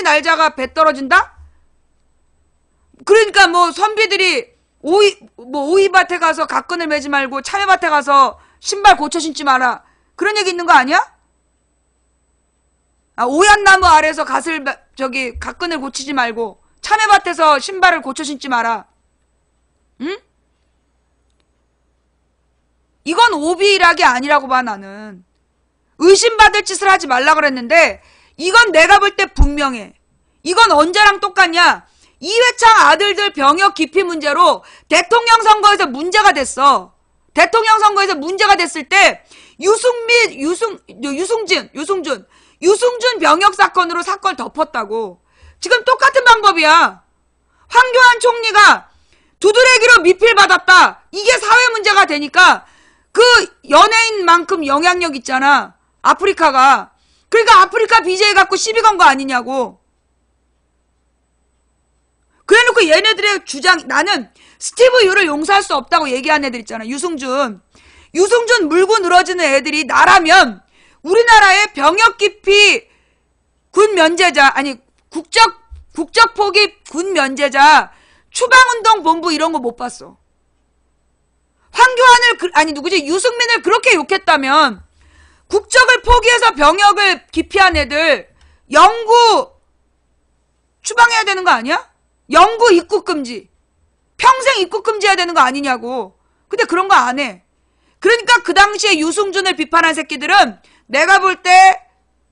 날자가 배 떨어진다? 그러니까 선비들이 오이밭에 가서 가끈을 매지 말고 참외밭에 가서 신발 고쳐 신지 마라. 그런 얘기 있는 거 아니야? 오얏나무 아래에서 가끈을 고치지 말고 참외밭에서 신발을 고쳐 신지 마라. 응? 이건 오비일학이 아니라고 봐, 나는. 의심받을 짓을 하지 말라 그랬는데, 이건 내가 볼 때 분명해. 이건 언제랑 똑같냐? 이회창 아들들 병역 기피 문제로 대통령 선거에서 문제가 됐어. 대통령 선거에서 문제가 됐을 때, 유승준 병역 사건으로 사건을 덮었다고. 지금 똑같은 방법이야. 황교안 총리가 두드레기로 미필 받았다. 이게 사회 문제가 되니까 그 연예인만큼 영향력 있잖아. 아프리카가. 그러니까 아프리카 BJ 갖고 시비 건 거 아니냐고. 그래놓고 얘네들의 주장, 나는 스티브 유를 용서할 수 없다고 얘기한 애들 있잖아. 유승준 물고 늘어지는 애들이 나라면 우리나라의 병역 기피 군 면제자, 아니 국적 포기 군 면제자, 추방운동 본부 이런 거 못 봤어. 황교안을 유승민을 그렇게 욕했다면 국적을 포기해서 병역을 기피한 애들 영구 추방해야 되는 거 아니야? 영구 입국 금지, 평생 입국 금지해야 되는 거 아니냐고. 근데 그런 거 안 해. 그러니까 그 당시에 유승준을 비판한 새끼들은 내가 볼 때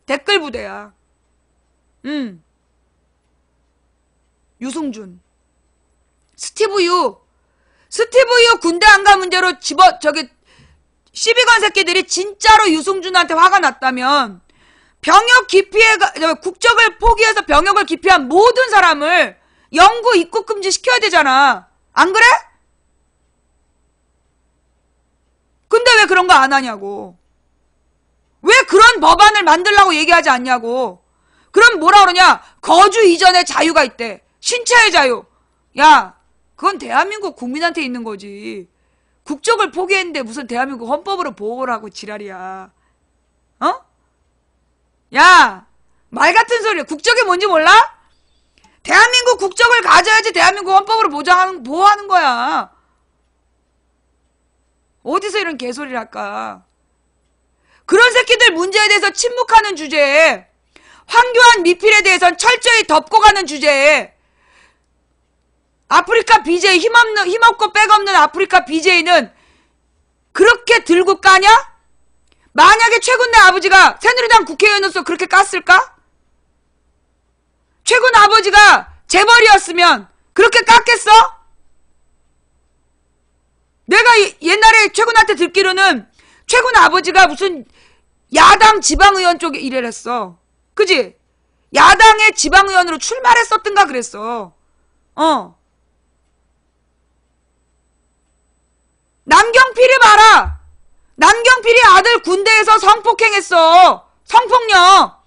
댓글 부대야. 유승준, 스티브 유 군대 안 가 문제로 시비 건 새끼들이 진짜로 유승준한테 화가 났다면 국적을 포기해서 병역을 기피한 모든 사람을 영구 입국 금지 시켜야 되잖아. 안 그래? 근데 왜 그런 거 안 하냐고. 왜 그런 법안을 만들라고 얘기하지 않냐고. 그럼 뭐라 그러냐? 거주 이전의 자유가 있대. 신체의 자유. 야, 그건 대한민국 국민한테 있는 거지. 국적을 포기했는데 무슨 대한민국 헌법으로 보호를 하고 지랄이야. 야, 말 같은 소리야. 국적이 뭔지 몰라? 대한민국 국적을 가져야지 대한민국 헌법으로 보호하는 거야. 어디서 이런 개소리를 할까? 그런 새끼들 문제에 대해서 침묵하는 주제에, 황교안 미필에 대해서는 철저히 덮고 가는 주제에, 아프리카 BJ 힘없고 백없는 아프리카 BJ는 그렇게 들고 까냐? 만약에 최군 내 아버지가 새누리당 국회의원으로서 그렇게 깠을까? 최군 아버지가 재벌이었으면 그렇게 깠겠어? 내가 옛날에 최군한테 듣기로는 최군 아버지가 무슨 야당 지방의원 쪽에 일을 했어. 그지? 야당의 지방의원으로 출마했었던가 그랬어. 남경필이 봐라. 남경필이 아들 군대에서 성폭행했어. 성폭력.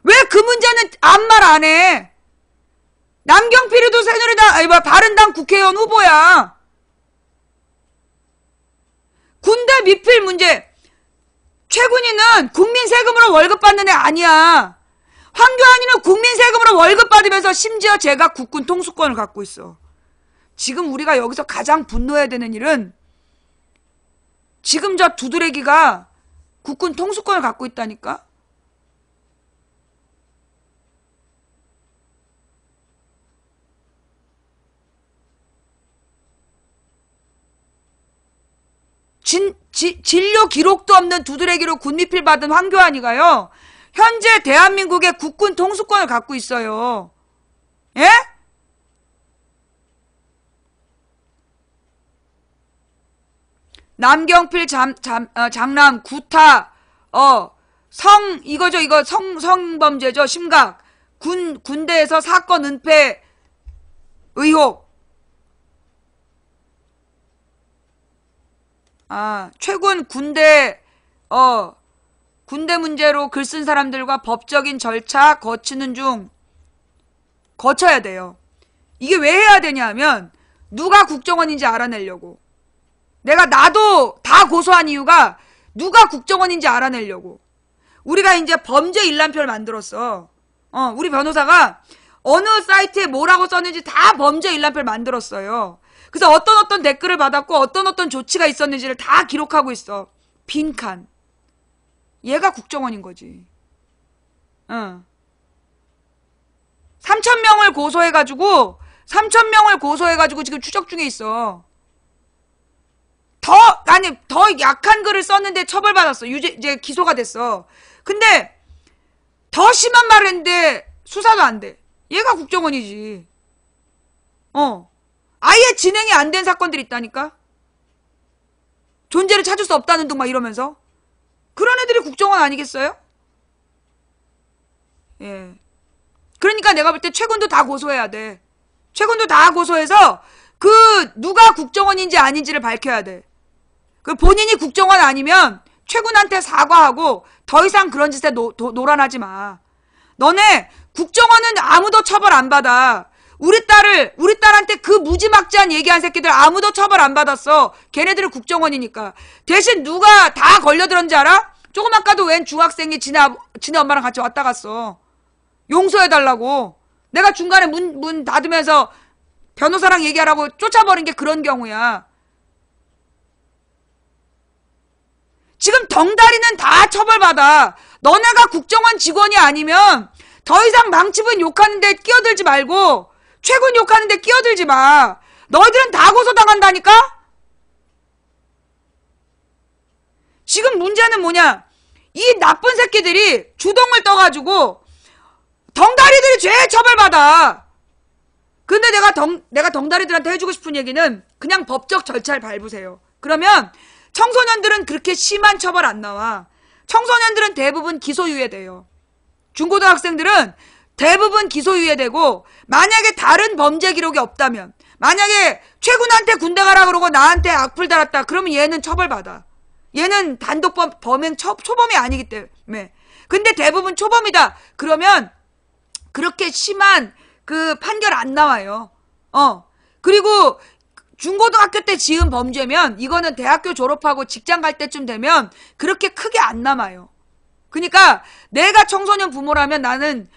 왜 그 문제는 아무 말 안 해? 남경필이도 새누리당, 아니 뭐 바른당 국회의원 후보야. 군대 미필 문제. 최군이는 국민 세금으로 월급 받는 애 아니야. 황교안이는 국민 세금으로 월급 받으면서 심지어 제가 국군 통수권을 갖고 있어. 지금 우리가 여기서 가장 분노해야 되는 일은 지금 저 두드레기가 국군 통수권을 갖고 있다니까? 진료 기록도 없는 두드레기로 군미필 받은 황교안이가요. 현재 대한민국의 국군 통수권을 갖고 있어요. 예? 남경필 장남 구타 이거 성범죄죠. 심각. 군대에서 사건 은폐 의혹. 최군 군대 문제로 글 쓴 사람들과 법적인 절차 거쳐야 돼요. 이게 왜 해야 되냐 하면 누가 국정원인지 알아내려고. 나도 다 고소한 이유가 누가 국정원인지 알아내려고. 우리가 이제 범죄 일람표를 만들었어. 우리 변호사가 어느 사이트에 뭐라고 썼는지 다 범죄 일람표를 만들었어요. 그래서 어떤 댓글을 받았고 어떤 조치가 있었는지를 다 기록하고 있어. 빈칸. 얘가 국정원인 거지. 3,000명을 고소해가지고 지금 추적 중에 있어. 더 약한 글을 썼는데 처벌받았어. 이제 기소가 됐어. 근데 더 심한 말을 했는데 수사도 안 돼. 얘가 국정원이지. 아예 진행이 안 된 사건들이 있다니까? 존재를 찾을 수 없다는 둥 막 이러면서. 그런 애들이 국정원 아니겠어요? 예. 그러니까 내가 볼 때 최군도 다 고소해야 돼. 최군도 다 고소해서 누가 국정원인지 아닌지를 밝혀야 돼. 본인이 국정원 아니면 최군한테 사과하고 더 이상 그런 짓에 노란하지 마. 너네 국정원은 아무도 처벌 안 받아. 우리 딸한테 그 무지막지한 얘기한 새끼들 아무도 처벌 안 받았어. 걔네들은 국정원이니까. 대신 누가 다 걸려들었는지 알아? 조금 아까도 웬 중학생이 지네 엄마랑 같이 왔다 갔어. 용서해달라고. 내가 중간에 문 닫으면서 변호사랑 얘기하라고 쫓아버린 게 그런 경우야. 지금 덩다리는 다 처벌받아. 너네가 국정원 직원이 아니면 더 이상 망치분 욕하는데 끼어들지 말고 최군 욕하는데 끼어들지 마. 너희들은 다 고소당한다니까? 지금 문제는 뭐냐? 이 나쁜 새끼들이 주동을 떠가지고 덩다리들이 죄 처벌받아. 근데 내가 덩다리들한테 해주고 싶은 얘기는 그냥 법적 절차를 밟으세요. 그러면 청소년들은 그렇게 심한 처벌 안 나와. 청소년들은 대부분 기소유예돼요. 중고등학생들은 대부분 기소유예되고, 만약에 다른 범죄 기록이 없다면, 만약에 최군한테 군대 가라 그러고 나한테 악플 달았다 그러면 얘는 처벌받아. 얘는 단독 범행 초범이 아니기 때문에. 근데 대부분 초범이다 그러면 그렇게 심한 그 판결 안 나와요. 그리고 중고등학교 때 지은 범죄면 이거는 대학교 졸업하고 직장 갈 때쯤 되면 그렇게 크게 안 남아요. 그러니까 내가 청소년 부모라면 나는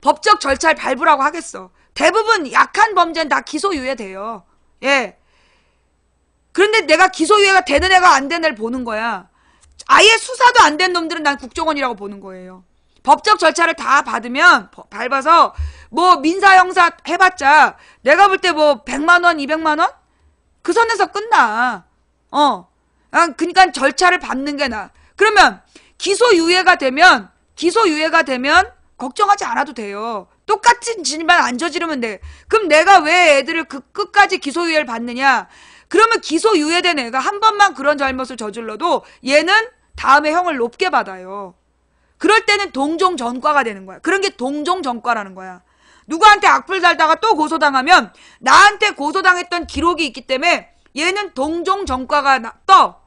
법적 절차를 밟으라고 하겠어. 대부분 약한 범죄는 다 기소유예돼요. 예. 그런데 내가 기소유예가 되는 애가 안 되는 애를 보는 거야. 아예 수사도 안 된 놈들은 난 국정원이라고 보는 거예요. 법적 절차를 다 밟아서 뭐 민사 형사 해봤자 내가 볼 때 뭐 100만 원, 200만 원? 그 선에서 끝나. 그러니까 절차를 밟는 게 나아. 그러면 기소유예가 되면 걱정하지 않아도 돼요. 똑같은 짓만 안 저지르면 돼. 그럼 내가 왜 애들을 끝까지 기소유예를 받느냐? 그러면 기소유예된 애가 한 번만 그런 잘못을 저질러도 얘는 다음에 형을 높게 받아요. 그럴 때는 동종전과가 되는 거야. 그런 게 동종전과라는 거야. 누구한테 악플 달다가 또 고소당하면 나한테 고소당했던 기록이 있기 때문에 얘는 동종전과가 떠.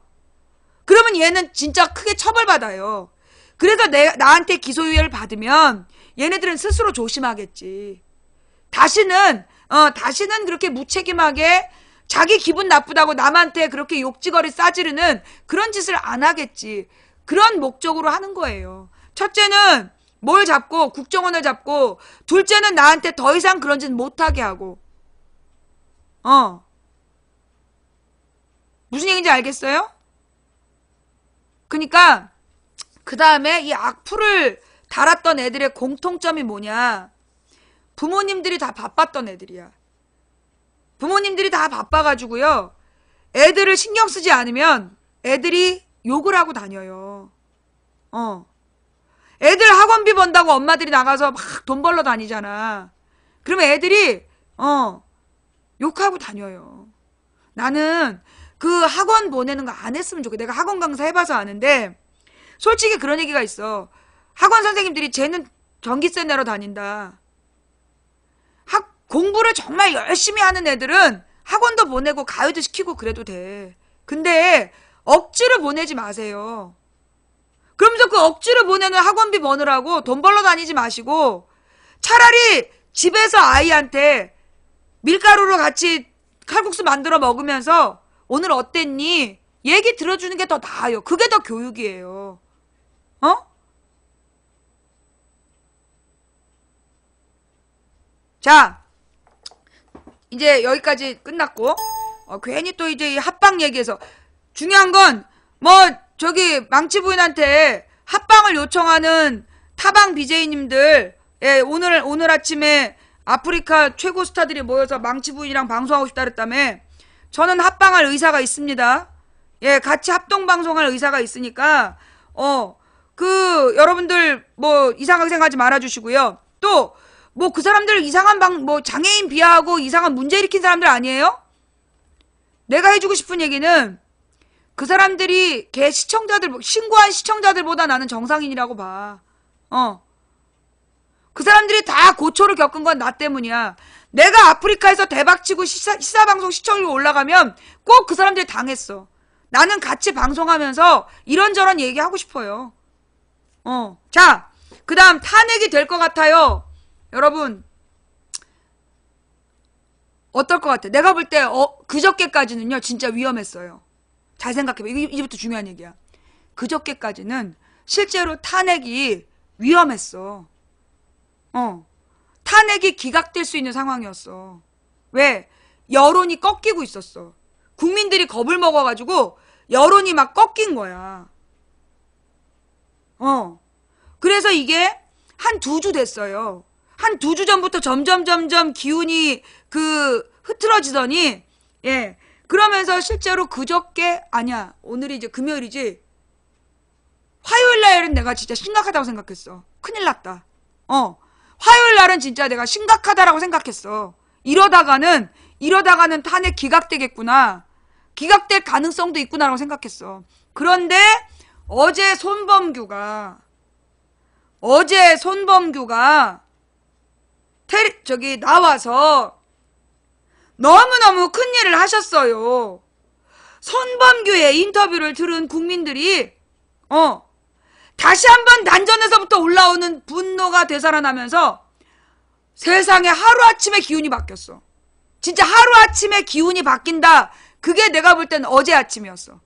그러면 얘는 진짜 크게 처벌받아요. 그래서 나한테 기소유예를 받으면 얘네들은 스스로 조심하겠지. 다시는 그렇게 무책임하게 자기 기분 나쁘다고 남한테 그렇게 욕지거리 싸지르는 그런 짓을 안 하겠지. 그런 목적으로 하는 거예요. 첫째는 뭘 잡고, 국정원을 잡고, 둘째는 나한테 더 이상 그런 짓 못하게 하고. 무슨 얘기인지 알겠어요? 그러니까 그 다음에 이 악플을 달았던 애들의 공통점이 뭐냐. 부모님들이 다 바빴던 애들이야. 부모님들이 다 바빠가지고요. 애들을 신경 쓰지 않으면 애들이 욕을 하고 다녀요. 애들 학원비 번다고 엄마들이 나가서 막 돈 벌러 다니잖아. 그러면 애들이 욕하고 다녀요. 나는 그 학원 보내는 거 안 했으면 좋겠어. 내가 학원 강사 해봐서 아는데 솔직히 그런 얘기가 있어. 학원 선생님들이 쟤는 전기세 내러 다닌다. 공부를 정말 열심히 하는 애들은 학원도 보내고 가요도 시키고 그래도 돼. 근데 억지로 보내지 마세요. 그러면서 그 억지로 보내는 학원비 버느라고 돈 벌러 다니지 마시고 차라리 집에서 아이한테 밀가루로 같이 칼국수 만들어 먹으면서 오늘 어땠니? 얘기 들어주는 게 더 나아요. 그게 더 교육이에요. 자, 이제 여기까지 끝났고 괜히 또 이제 이 합방 얘기해서 중요한 건 저기 망치 부인한테 합방을 요청하는 타방 BJ님들 오늘 아침에 아프리카 최고 스타들이 모여서 망치 부인이랑 방송하고 싶다 그랬다며. 저는 합방할 의사가 있습니다. 같이 합동 방송할 의사가 있으니까 여러분들 이상하게 생각하지 말아주시고요. 또 그 사람들 이상한 장애인 비하하고 이상한 문제 일으킨 사람들 아니에요? 내가 해주고 싶은 얘기는 그 사람들이 신고한 시청자들보다 나는 정상인이라고 봐. 그 사람들이 다 고초를 겪은 건 나 때문이야. 내가 아프리카에서 대박치고 시사방송 시청률 올라가면 꼭 그 사람들이 당했어. 나는 같이 방송하면서 이런저런 얘기하고 싶어요. 자, 그 다음 탄핵이 될 것 같아요. 여러분 어떨 것 같아? 내가 볼 때 그저께까지는요 진짜 위험했어요. 잘 생각해봐. 이제부터 중요한 얘기야. 그저께까지는 실제로 탄핵이 위험했어. 탄핵이 기각될 수 있는 상황이었어. 왜? 여론이 꺾이고 있었어. 국민들이 겁을 먹어가지고 여론이 막 꺾인 거야. 그래서 이게 한 2주 됐어요. 한 2주 전부터 점점 기운이 흐트러지더니 그러면서 실제로 그저께 아니야. 오늘이 이제 금요일이지. 화요일 날은 내가 진짜 심각하다고 생각했어. 큰일 났다. 화요일 날은 진짜 내가 심각하다라고 생각했어. 이러다가는 탄핵 기각되겠구나. 기각될 가능성도 있구나라고 생각했어. 그런데 어제 손범규가 나와서 너무너무 큰일을 하셨어요. 손범규의 인터뷰를 들은 국민들이 다시 한번 난전에서부터 올라오는 분노가 되살아나면서 세상에 하루아침에 기운이 바뀌었어. 진짜 하루아침에 기운이 바뀐다. 그게 내가 볼 땐 어제 아침이었어.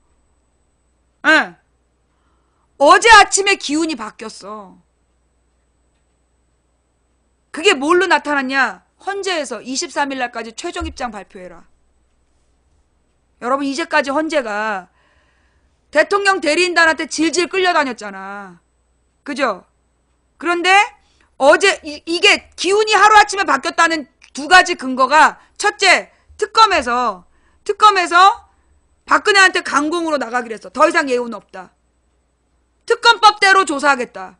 어제 아침에 기운이 바뀌었어. 그게 뭘로 나타났냐? 헌재에서 23일 날까지 최종 입장 발표해라. 여러분 이제까지 헌재가 대통령 대리인단한테 질질 끌려다녔잖아. 그죠? 그런데 어제 이게 기운이 하루아침에 바뀌었다는 2가지 근거가 첫째, 특검에서 박근혜한테 강공으로 나가기로 했어. 더 이상 예우는 없다. 특검법대로 조사하겠다.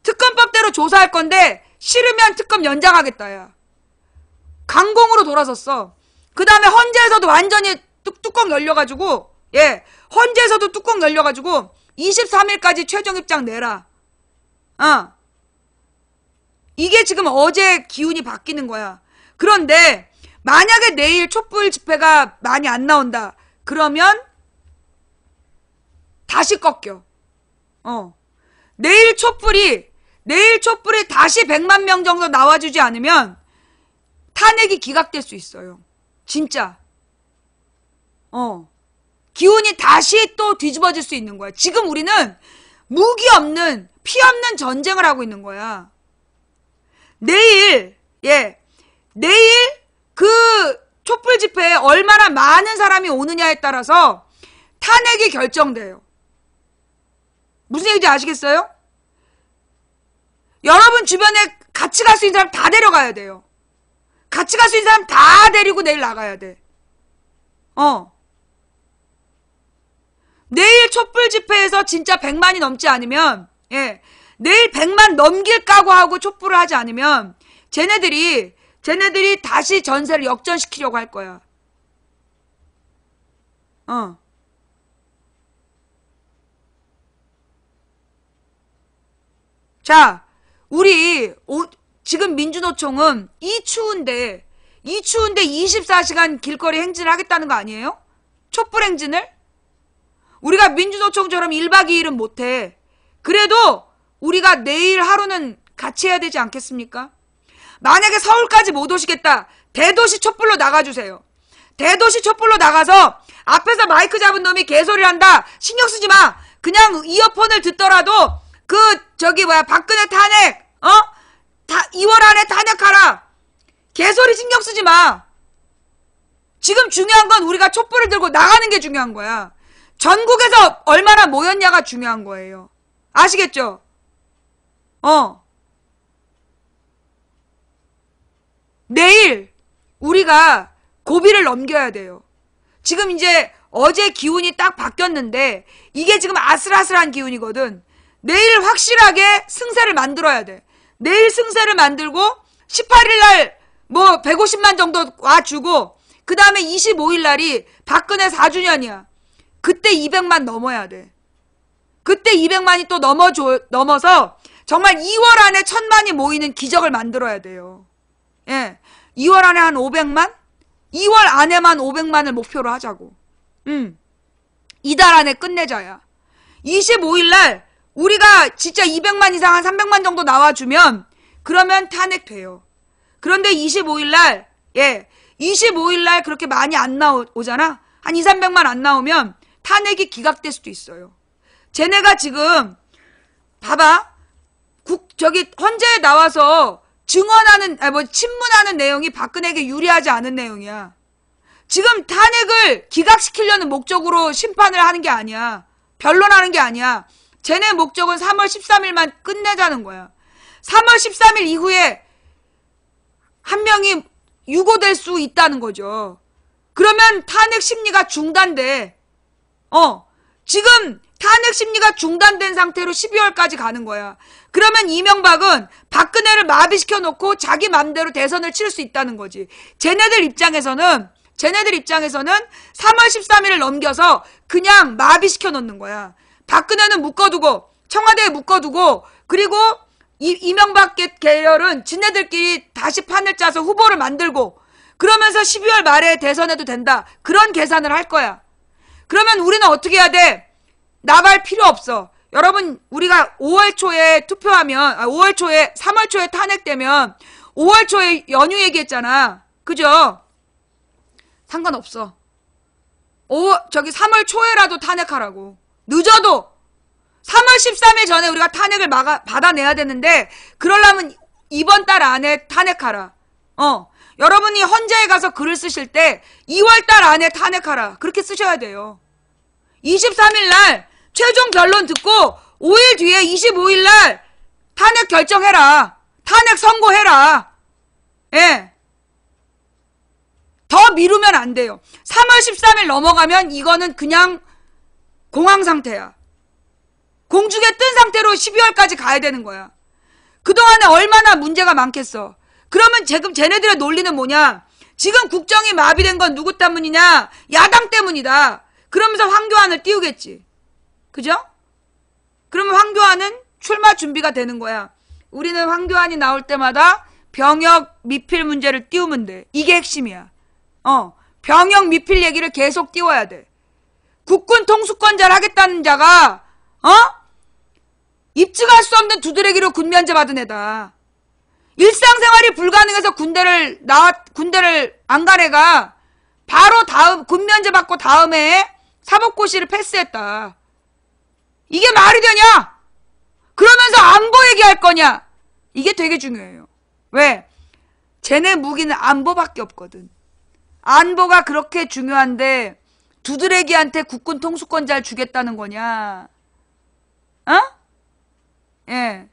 특검법대로 조사할 건데 싫으면 특검 연장하겠다. 야. 강공으로 돌아섰어. 그 다음에 헌재에서도 완전히 뚜껑 열려가지고, 예, 헌재에서도 뚜껑 열려가지고 23일까지 최종 입장 내라. 이게 지금 어제 기운이 바뀌는 거야. 그런데 만약에 내일 촛불 집회가 많이 안 나온다. 그러면 다시 꺾여. 내일 촛불이 다시 100만 명 정도 나와주지 않으면 탄핵이 기각될 수 있어요. 진짜. 기운이 다시 또 뒤집어질 수 있는 거야. 지금 우리는 무기 없는, 피 없는 전쟁을 하고 있는 거야. 내일 그 촛불 집회에 얼마나 많은 사람이 오느냐에 따라서 탄핵이 결정돼요. 무슨 얘기인지 아시겠어요? 여러분 주변에 같이 갈 수 있는 사람 다 데려가야 돼요. 같이 갈 수 있는 사람 다 데리고 내일 나가야 돼. 내일 촛불 집회에서 진짜 100만이 넘지 않으면, 내일 100만 넘길 각오하고 촛불을 하지 않으면 쟤네들이 다시 전세를 역전시키려고 할 거야. 자, 우리 지금 민주노총은 이 추운데 24시간 길거리 행진을 하겠다는 거 아니에요? 촛불 행진을? 우리가 민주노총처럼 1박 2일은 못해. 그래도 우리가 내일 하루는 같이 해야 되지 않겠습니까? 만약에 서울까지 못 오시겠다. 대도시 촛불로 나가주세요. 대도시 촛불로 나가서 앞에서 마이크 잡은 놈이 개소리를 한다. 신경 쓰지 마. 그냥 이어폰을 듣더라도 박근혜 탄핵, 2월 안에 탄핵하라. 개소리 신경 쓰지 마. 지금 중요한 건 우리가 촛불을 들고 나가는 게 중요한 거야. 전국에서 얼마나 모였냐가 중요한 거예요. 아시겠죠? 내일 우리가 고비를 넘겨야 돼요. 지금 이제 어제 기운이 딱 바뀌었는데 이게 지금 아슬아슬한 기운이거든. 내일 확실하게 승세를 만들어야 돼. 내일 승세를 만들고 18일날 150만 정도 와주고 그 다음에 25일날이 박근혜 4주년이야. 그때 200만 넘어야 돼. 그때 200만이 또 넘어서 정말 2월 안에 1000만이 모이는 기적을 만들어야 돼요. 2월 안에 한 500만? 2월 안에만 500만을 목표로 하자고. 이달 안에 끝내자야. 25일날 우리가 진짜 200만 이상 한 300만 정도 나와주면 그러면 탄핵돼요. 그런데 25일날 25일날 그렇게 많이 안 나오잖아. 한 2, 300만 안 나오면 탄핵이 기각될 수도 있어요. 쟤네가 지금 봐봐. 헌재에 나와서 증언하는 친문하는 내용이 박근혜에게 유리하지 않은 내용이야. 지금 탄핵을 기각시키려는 목적으로 심판을 하는 게 아니야. 변론하는 게 아니야. 쟤네 목적은 3월 13일만 끝내자는 거야. 3월 13일 이후에 한 명이 유고될 수 있다는 거죠. 그러면 탄핵 심리가 중단돼. 지금 탄핵 심리가 중단된 상태로 12월까지 가는 거야. 그러면 이명박은 박근혜를 마비시켜 놓고 자기 맘대로 대선을 치를 수 있다는 거지. 쟤네들 입장에서는 3월 13일을 넘겨서 그냥 마비시켜 놓는 거야. 박근혜는 묶어두고 청와대에 묶어두고 그리고 이명박 계열은 지네들끼리 다시 판을 짜서 후보를 만들고 그러면서 12월 말에 대선해도 된다. 그런 계산을 할 거야. 그러면 우리는 어떻게 해야 돼? 나발 필요 없어. 여러분 우리가 5월 초에 투표하면 3월 초에 탄핵되면 5월 초에 연휴 얘기했잖아. 그죠? 상관없어. 3월 초에라도 탄핵하라고. 늦어도 3월 13일 전에 우리가 탄핵을 받아내야 되는데 그러려면 이번 달 안에 탄핵하라. 여러분이 헌재에 가서 글을 쓰실 때 2월 달 안에 탄핵하라. 그렇게 쓰셔야 돼요. 23일 날 최종 변론 듣고 5일 뒤에 25일 날 탄핵 결정해라. 탄핵 선고해라. 더 미루면 안 돼요. 3월 13일 넘어가면 이거는 그냥 공황 상태야. 공중에 뜬 상태로 12월까지 가야 되는 거야. 그동안에 얼마나 문제가 많겠어. 그러면 지금 쟤네들의 논리는 뭐냐? 지금 국정이 마비된 건 누구 때문이냐? 야당 때문이다. 그러면서 황교안을 띄우겠지. 그죠? 그러면 황교안은 출마 준비가 되는 거야. 우리는 황교안이 나올 때마다 병역 미필 문제를 띄우면 돼. 이게 핵심이야. 병역 미필 얘기를 계속 띄워야 돼. 국군 통수권자를 하겠다는 자가 입증할 수 없는 두드러기로 군면제 받은 애다. 일상생활이 불가능해서 군대를 안 간 애가 바로 다음 군면제 받고 다음에 사법고시를 패스했다. 이게 말이 되냐? 그러면서 안보 얘기할 거냐? 이게 되게 중요해요. 왜? 쟤네 무기는 안보밖에 없거든. 안보가 그렇게 중요한데 두드레기한테 국군 통수권자를 주겠다는 거냐? 예.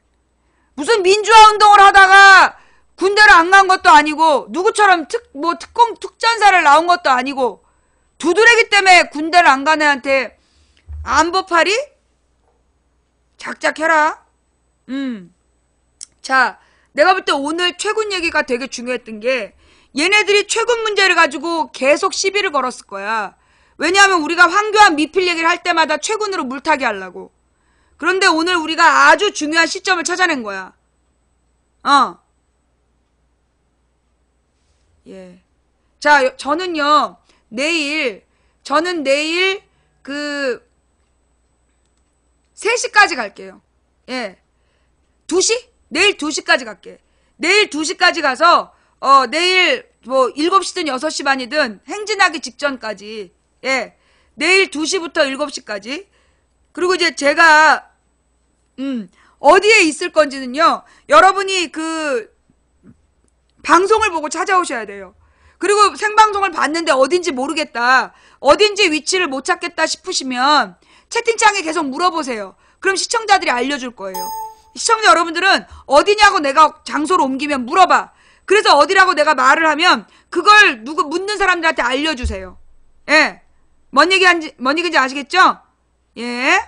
무슨 민주화 운동을 하다가 군대를 안 간 것도 아니고 누구처럼 특전사를 나온 것도 아니고 두드레기 때문에 군대를 안 간 애한테 안보팔이? 작작해라. 자, 내가 볼 때 오늘 최군 얘기가 되게 중요했던 게 얘네들이 최군 문제를 가지고 계속 시비를 걸었을 거야. 왜냐하면 우리가 황교안 미필 얘기를 할 때마다 최군으로 물타기 하려고. 그런데 오늘 우리가 아주 중요한 시점을 찾아낸 거야. 예. 자, 저는 내일 3시까지 갈게요. 예. 2시? 내일 2시까지 갈게. 내일 2시까지 가서, 내일 7시든 6시 반이든 행진하기 직전까지. 예. 내일 2시부터 7시까지. 그리고 이제 제가, 어디에 있을 건지는요, 여러분이 방송을 보고 찾아오셔야 돼요. 그리고 생방송을 봤는데 어딘지 모르겠다. 어딘지 위치를 못 찾겠다 싶으시면 채팅창에 계속 물어보세요. 그럼 시청자들이 알려줄 거예요. 시청자 여러분들은 어디냐고 내가 장소를 옮기면 물어봐. 그래서 어디라고 내가 말을 하면 그걸 묻는 사람들한테 알려주세요. 예. 뭔 얘기인지 아시겠죠? 예.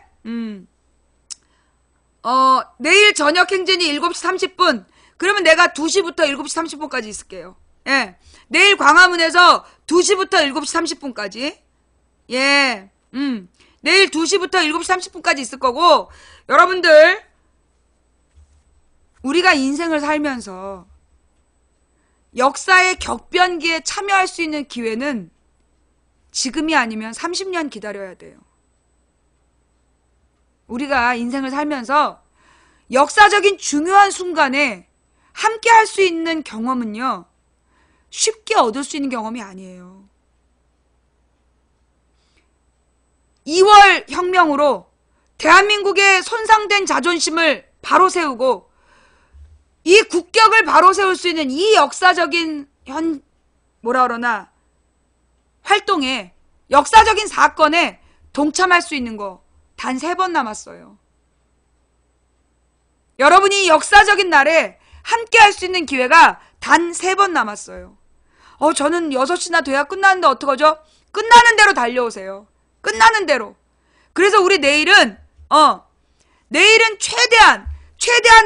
내일 저녁 행진이 7시 30분. 그러면 내가 2시부터 7시 30분까지 있을게요. 예. 내일 광화문에서 2시부터 7시 30분까지. 예. 내일 2시부터 7시 30분까지 있을 거고, 여러분들, 우리가 인생을 살면서 역사의 격변기에 참여할 수 있는 기회는 지금이 아니면 30년 기다려야 돼요. 우리가 인생을 살면서 역사적인 중요한 순간에 함께 할 수 있는 경험은요, 쉽게 얻을 수 있는 경험이 아니에요. 2월 혁명으로 대한민국의 손상된 자존심을 바로 세우고 이 국격을 바로 세울 수 있는 이 역사적인 활동에, 역사적인 사건에 동참할 수 있는 거 단 3번 남았어요. 여러분이 역사적인 날에 함께 할 수 있는 기회가 단 3번 남았어요. 저는 6시나 돼야 끝나는데 어떡하죠? 끝나는 대로 달려오세요. 끝나는 대로. 그래서 우리 내일은 최대한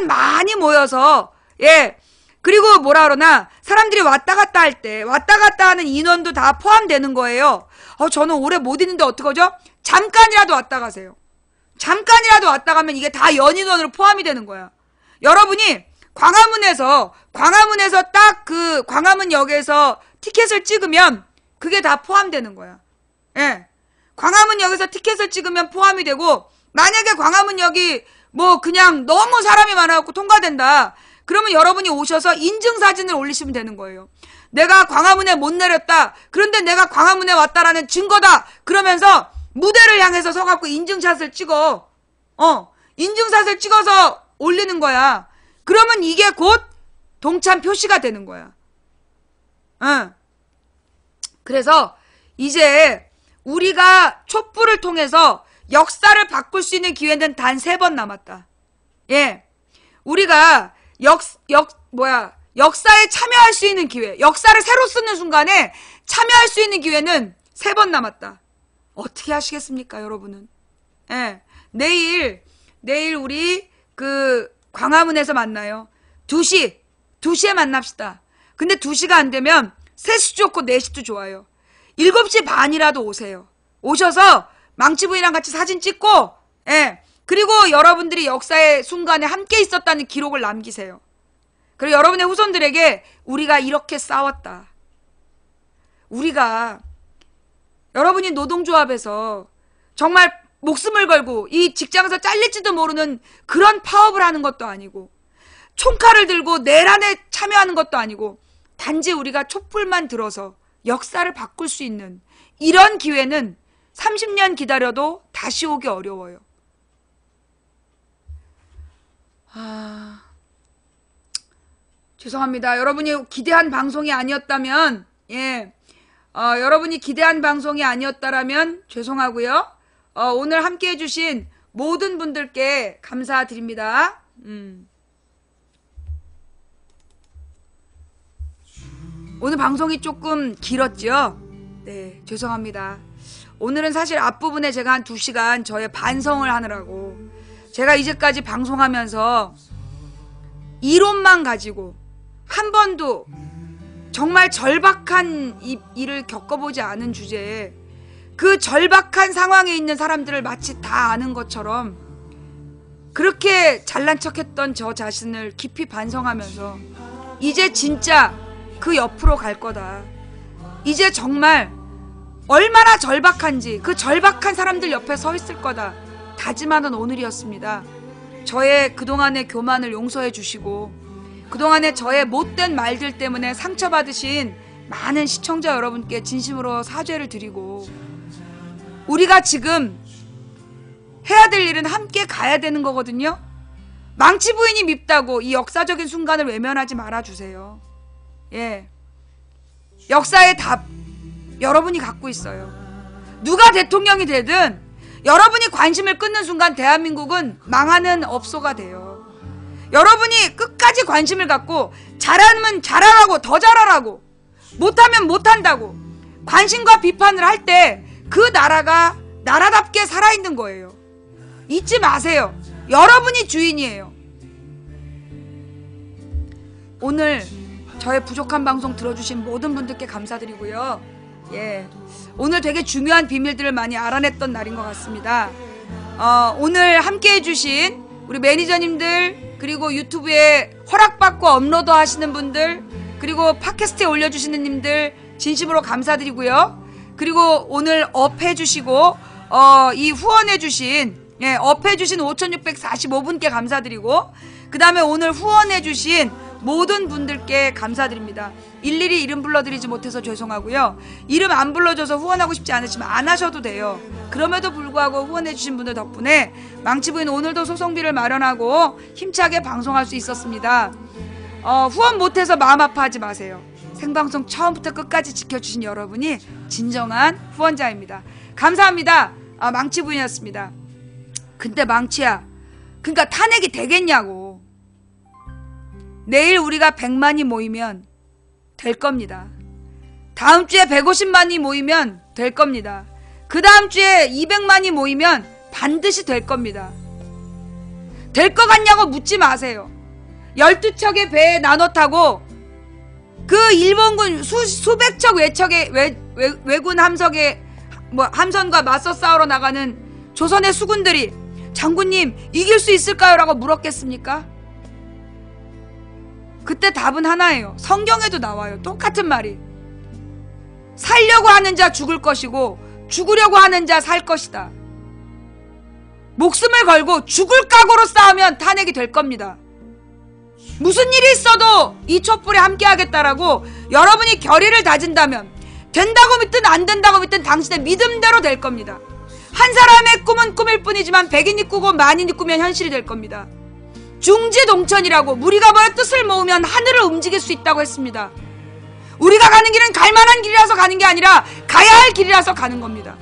많이 모여서, 예. 그리고 사람들이 왔다 갔다 하는 인원도 다 포함되는 거예요. 저는 오래 못 있는데 어떡하죠? 잠깐이라도 왔다 가세요. 잠깐이라도 왔다 가면 이게 다 연인원으로 포함이 되는 거야. 여러분이 광화문에서 딱 광화문역에서 티켓을 찍으면 그게 다 포함되는 거야. 예. 광화문역에서 티켓을 찍으면 포함이 되고, 만약에 광화문역이 그냥 너무 사람이 많아갖고 통과된다. 그러면 여러분이 오셔서 인증사진을 올리시면 되는 거예요. 내가 광화문에 못 내렸다. 그런데 내가 광화문에 왔다라는 증거다. 그러면서 무대를 향해서 서갖고 인증샷을 찍어. 인증샷을 찍어서 올리는 거야. 그러면 이게 곧 동참 표시가 되는 거야. 그래서 이제 우리가 촛불을 통해서 역사를 바꿀 수 있는 기회는 단 3번 남았다. 예. 우리가 역사에 참여할 수 있는 기회, 역사를 새로 쓰는 순간에 참여할 수 있는 기회는 3번 남았다. 어떻게 하시겠습니까, 여러분은? 예. 내일 우리 광화문에서 만나요. 2시에 만납시다. 근데 2시가 안 되면 3시 좋고 4시도 좋아요. 7시 반이라도 오세요. 오셔서 망치부인이랑 같이 사진 찍고, 예. 그리고 여러분들이 역사의 순간에 함께 있었다는 기록을 남기세요. 그리고 여러분의 후손들에게 우리가 이렇게 싸웠다. 우리가 여러분이 노동조합에서 정말 목숨을 걸고 이 직장에서 잘릴지도 모르는 그런 파업을 하는 것도 아니고 총칼을 들고 내란에 참여하는 것도 아니고 단지 우리가 촛불만 들어서 역사를 바꿀 수 있는 이런 기회는 30년 기다려도 다시 오기 어려워요. 죄송합니다. 여러분이 기대한 방송이 아니었다면, 여러분이 기대한 방송이 아니었다라면 죄송하고요. 오늘 함께 해주신 모든 분들께 감사드립니다. 오늘 방송이 조금 길었죠? 네, 죄송합니다. 오늘은 사실 앞부분에 제가 한 2시간 저의 반성을 하느라고 제가 이제까지 방송하면서 이론만 가지고 한 번도 정말 절박한 일을 겪어보지 않은 주제에 그 절박한 상황에 있는 사람들을 마치 다 아는 것처럼 그렇게 잘난 척했던 저 자신을 깊이 반성하면서 이제 진짜 그 옆으로 갈 거다. 이제 정말 얼마나 절박한지 그 절박한 사람들 옆에 서 있을 거다. 다짐하는 오늘이었습니다. 저의 그동안의 교만을 용서해 주시고 그동안의 저의 못된 말들 때문에 상처받으신 많은 시청자 여러분께 진심으로 사죄를 드리고 우리가 지금 해야 될 일은 함께 가야 되는 거거든요. 망치 부인이 밉다고 이 역사적인 순간을 외면하지 말아주세요. 예, 역사의 답 여러분이 갖고 있어요. 누가 대통령이 되든 여러분이 관심을 끊는 순간 대한민국은 망하는 업소가 돼요. 여러분이 끝까지 관심을 갖고 잘하면 잘하라고 더 잘하라고 못하면 못한다고 관심과 비판을 할 때 그 나라가 나라답게 살아있는 거예요. 잊지 마세요. 여러분이 주인이에요. 오늘 저의 부족한 방송 들어주신 모든 분들께 감사드리고요. 예, 오늘 되게 중요한 비밀들을 많이 알아냈던 날인 것 같습니다. 오늘 함께 해주신 우리 매니저님들 그리고 유튜브에 허락받고 업로드 하시는 분들 그리고 팟캐스트에 올려주시는 님들 진심으로 감사드리고요. 그리고 오늘 업해주시고 이 후원해주신 업해주신 5645분께 감사드리고 그 다음에 오늘 후원해주신 모든 분들께 감사드립니다. 일일이 이름 불러드리지 못해서 죄송하고요. 이름 안 불러줘서 후원하고 싶지 않으시면 안 하셔도 돼요. 그럼에도 불구하고 후원해주신 분들 덕분에 망치부인 오늘도 소송비를 마련하고 힘차게 방송할 수 있었습니다. 후원 못해서 마음 아파하지 마세요. 생방송 처음부터 끝까지 지켜주신 여러분이 진정한 후원자입니다. 감사합니다. 망치부인이었습니다. 근데 망치야, 그러니까 탄핵이 되겠냐고. 내일 우리가 100만이 모이면 될 겁니다. 다음 주에 150만이 모이면 될 겁니다. 그 다음 주에 200만이 모이면 반드시 될 겁니다. 될 것 같냐고 묻지 마세요. 12척의 배에 나눠 타고 그 일본군 수백 척 외군 함선과 맞서 싸우러 나가는 조선의 수군들이 장군님 이길 수 있을까요? 라고 물었겠습니까? 그때 답은 하나예요. 성경에도 나와요. 똑같은 말이. 살려고 하는 자 죽을 것이고 죽으려고 하는 자 살 것이다. 목숨을 걸고 죽을 각오로 싸우면 탄핵이 될 겁니다. 무슨 일이 있어도 이 촛불에 함께 하겠다라고 여러분이 결의를 다진다면 된다고 믿든 안 된다고 믿든 당신의 믿음대로 될 겁니다. 한 사람의 꿈은 꿈일 뿐이지만 백인이 꾸고 만인이 꾸면 현실이 될 겁니다. 중지동천이라고 우리가 뭐의 뜻을 모으면 하늘을 움직일 수 있다고 했습니다. 우리가 가는 길은 갈만한 길이라서 가는 게 아니라 가야 할 길이라서 가는 겁니다.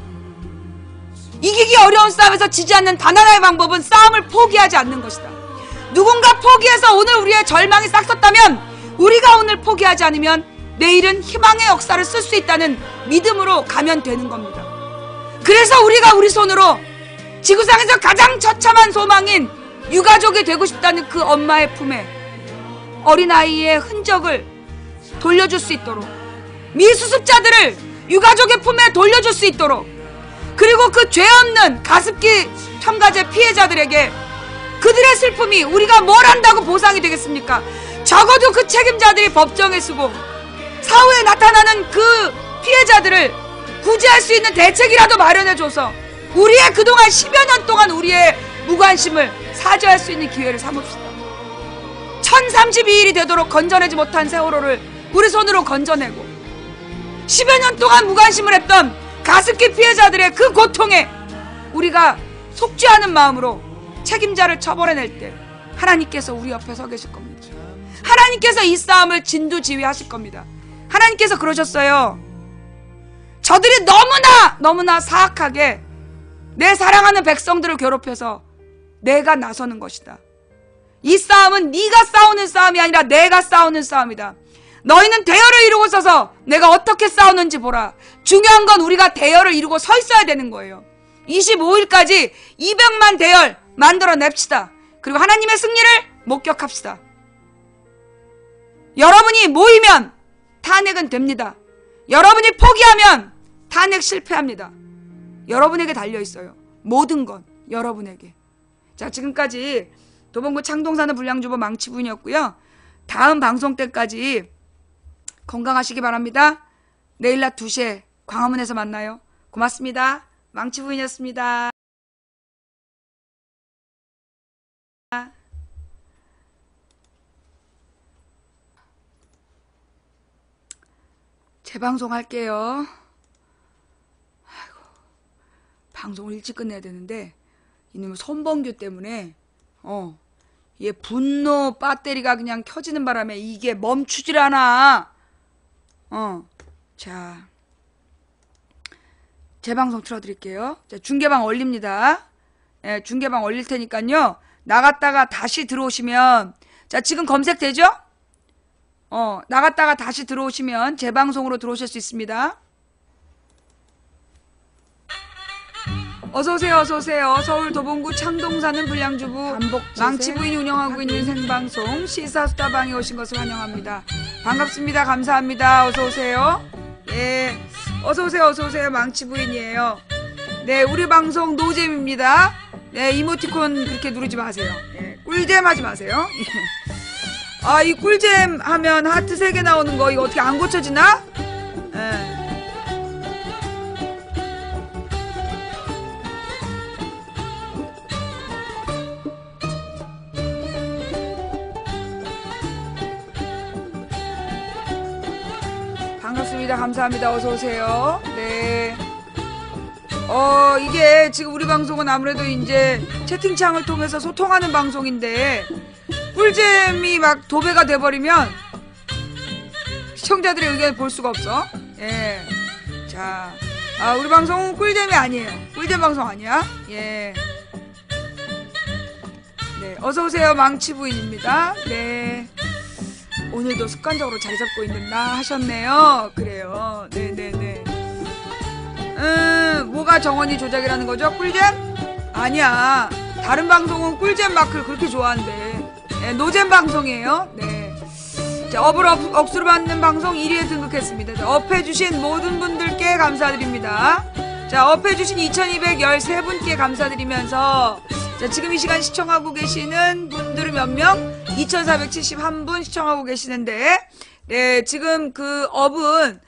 이기기 어려운 싸움에서 지지 않는 단 하나의 방법은 싸움을 포기하지 않는 것이다. 누군가 포기해서 오늘 우리의 절망이 싹섰다면 우리가 오늘 포기하지 않으면 내일은 희망의 역사를 쓸 수 있다는 믿음으로 가면 되는 겁니다. 그래서 우리가 우리 손으로 지구상에서 가장 처참한 소망인 유가족이 되고 싶다는 그 엄마의 품에 어린아이의 흔적을 돌려줄 수 있도록 미수습자들을 유가족의 품에 돌려줄 수 있도록, 그리고 그 죄 없는 가습기 첨가제 피해자들에게 그들의 슬픔이 우리가 뭘 한다고 보상이 되겠습니까? 적어도 그 책임자들이 법정에 서고 사후에 나타나는 그 피해자들을 구제할 수 있는 대책이라도 마련해줘서 우리의 그동안 10여 년 동안 우리의 무관심을 사죄할 수 있는 기회를 삼읍시다. 1032일이 되도록 건져내지 못한 세월호를 우리 손으로 건져내고 10여 년 동안 무관심을 했던 가습기 피해자들의 그 고통에 우리가 속죄하는 마음으로 책임자를 처벌해낼 때 하나님께서 우리 옆에 서 계실 겁니다. 하나님께서 이 싸움을 진두지휘하실 겁니다. 하나님께서 그러셨어요. 저들이 너무나 사악하게 내 사랑하는 백성들을 괴롭혀서 내가 나서는 것이다. 이 싸움은 네가 싸우는 싸움이 아니라 내가 싸우는 싸움이다. 너희는 대열을 이루고 서서 내가 어떻게 싸우는지 보라. 중요한 건 우리가 대열을 이루고 서 있어야 되는 거예요. 25일까지 200만 대열 만들어냅시다. 그리고 하나님의 승리를 목격합시다. 여러분이 모이면 탄핵은 됩니다. 여러분이 포기하면 탄핵 실패합니다. 여러분에게 달려있어요. 모든 건 여러분에게. 자, 지금까지 도봉구 창동사는 불량주보 망치부인이었고요. 다음 방송 때까지 건강하시기 바랍니다. 내일 낮 2시에 광화문에서 만나요. 고맙습니다. 망치부인이었습니다. 재방송 할게요. 아이고, 방송을 일찍 끝내야 되는데 이놈의 손범규 때문에 얘 분노 배터리가 그냥 켜지는 바람에 이게 멈추질 않아. 자, 재방송 틀어드릴게요. 자, 중계방 올립니다. 예, 중계방 올릴 테니까요. 나갔다가 다시 들어오시면, 자, 지금 검색되죠? 나갔다가 다시 들어오시면 재방송으로 들어오실 수 있습니다. 어서오세요, 어서오세요. 서울 도봉구 창동 사는 불량주부 망치부인이 운영하고 있는 생방송 시사수다방에 오신 것을 환영합니다. 반갑습니다. 감사합니다. 어서오세요. 예, 어서오세요, 어서오세요. 망치부인이에요. 네, 우리 방송 노잼입니다. 네, 이모티콘 그렇게 누르지 마세요. 예, 꿀잼 하지 마세요. 아, 이 꿀잼 하면 하트 3개 나오는 거 이거 어떻게 안 고쳐지나? 예. 반갑습니다. 감사합니다. 어서오세요. 네. 이게 지금 우리 방송은 아무래도 이제 채팅창을 통해서 소통하는 방송인데 꿀잼이 막 도배가 돼버리면 시청자들의 의견을 볼 수가 없어. 예. 자, 우리 방송은 꿀잼이 아니에요. 꿀잼 방송 아니야. 예. 네. 어서오세요. 망치부인입니다. 네. 오늘도 습관적으로 자리 잡고 있는 나 하셨네요. 그래요. 네네네. 뭐가 정원이 조작이라는 거죠? 꿀잼? 아니야. 다른 방송은 꿀잼 마크를 그렇게 좋아한대. 네, 노잼 방송이에요. 네. 자, 업을 억수로 받는 방송 1위에 등극했습니다. 자, 업해주신 모든 분들께 감사드립니다. 자, 업해주신 2213분께 감사드리면서, 자, 지금 이 시간 시청하고 계시는 분들은 몇 명? 2471분 시청하고 계시는데, 네, 지금 그 업은,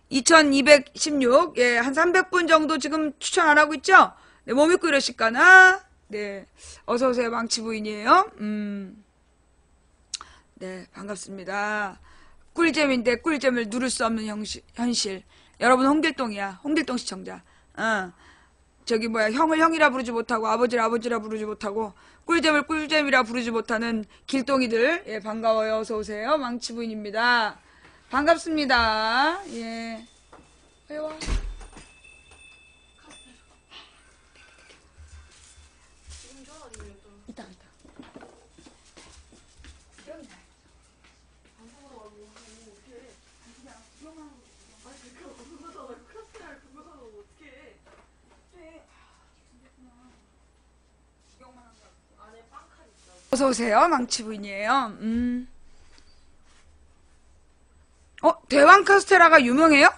2216, 예, 한 300분 정도 지금 추천 안 하고 있죠? 네, 뭐 믿고 이러실까나? 네, 어서오세요. 망치부인이에요. 네, 반갑습니다. 꿀잼인데 꿀잼을 누를 수 없는 현실. 여러분, 홍길동이야. 홍길동 시청자. 저기 뭐야, 형을 형이라 부르지 못하고 아버지를 아버지라 부르지 못하고 꿀잼을 꿀잼이라 부르지 못하는 길동이들. 예, 반가워요. 어서오세요. 망치부인입니다. 반갑습니다. 예. 왜 와? 이따. 어서오세요. 망치부인이에요. 대왕 카스테라가 유명해요?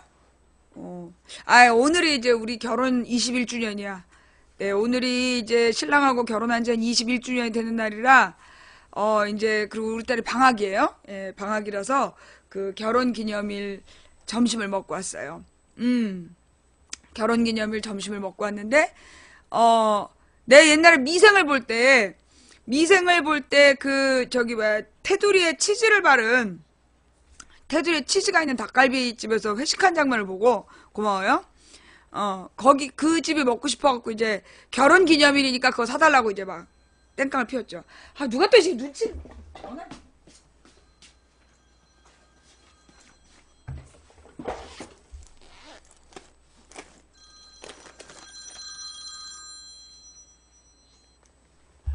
오늘이 이제 우리 결혼 21주년이야. 네, 오늘이 이제 신랑하고 결혼한 지 한 21주년이 되는 날이라, 이제, 그리고 우리 딸이 방학이에요. 예, 방학이라서, 그 결혼 기념일 점심을 먹고 왔어요. 결혼 기념일 점심을 먹고 왔는데, 내 옛날에 미생을 볼 때 저기 뭐야, 테두리에 치즈가 있는 닭갈비 집에서 회식한 장면을 보고, 고마워요. 거기, 그 집이 먹고 싶어갖고, 이제, 결혼 기념일이니까 그거 사달라고 이제 막, 땡깡을 피웠죠. 누가 또 이제 눈치,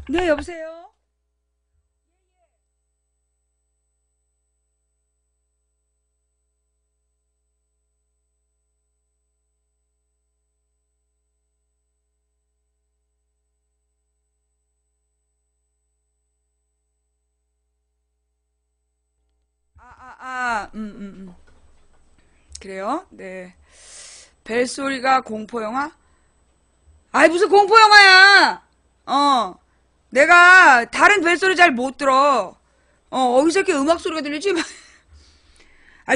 네, 여보세요? 그래요? 네. 벨소리가 공포영화? 무슨 공포영화야! 내가 다른 벨소리 잘 못 들어. 어디서 이렇게 음악 소리가 들리지?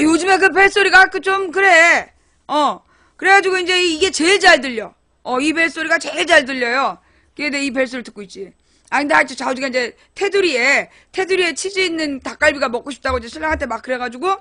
요즘에 그 벨소리가 그래. 그래가지고 이제 이게 제일 잘 들려. 이 벨소리가 제일 잘 들려요. 그래, 이 벨소리를 듣고 있지. 근데 하여튼 좌우지가 이제 테두리에 치즈 있는 닭갈비가 먹고 싶다고 이제 신랑한테 막 그래가지고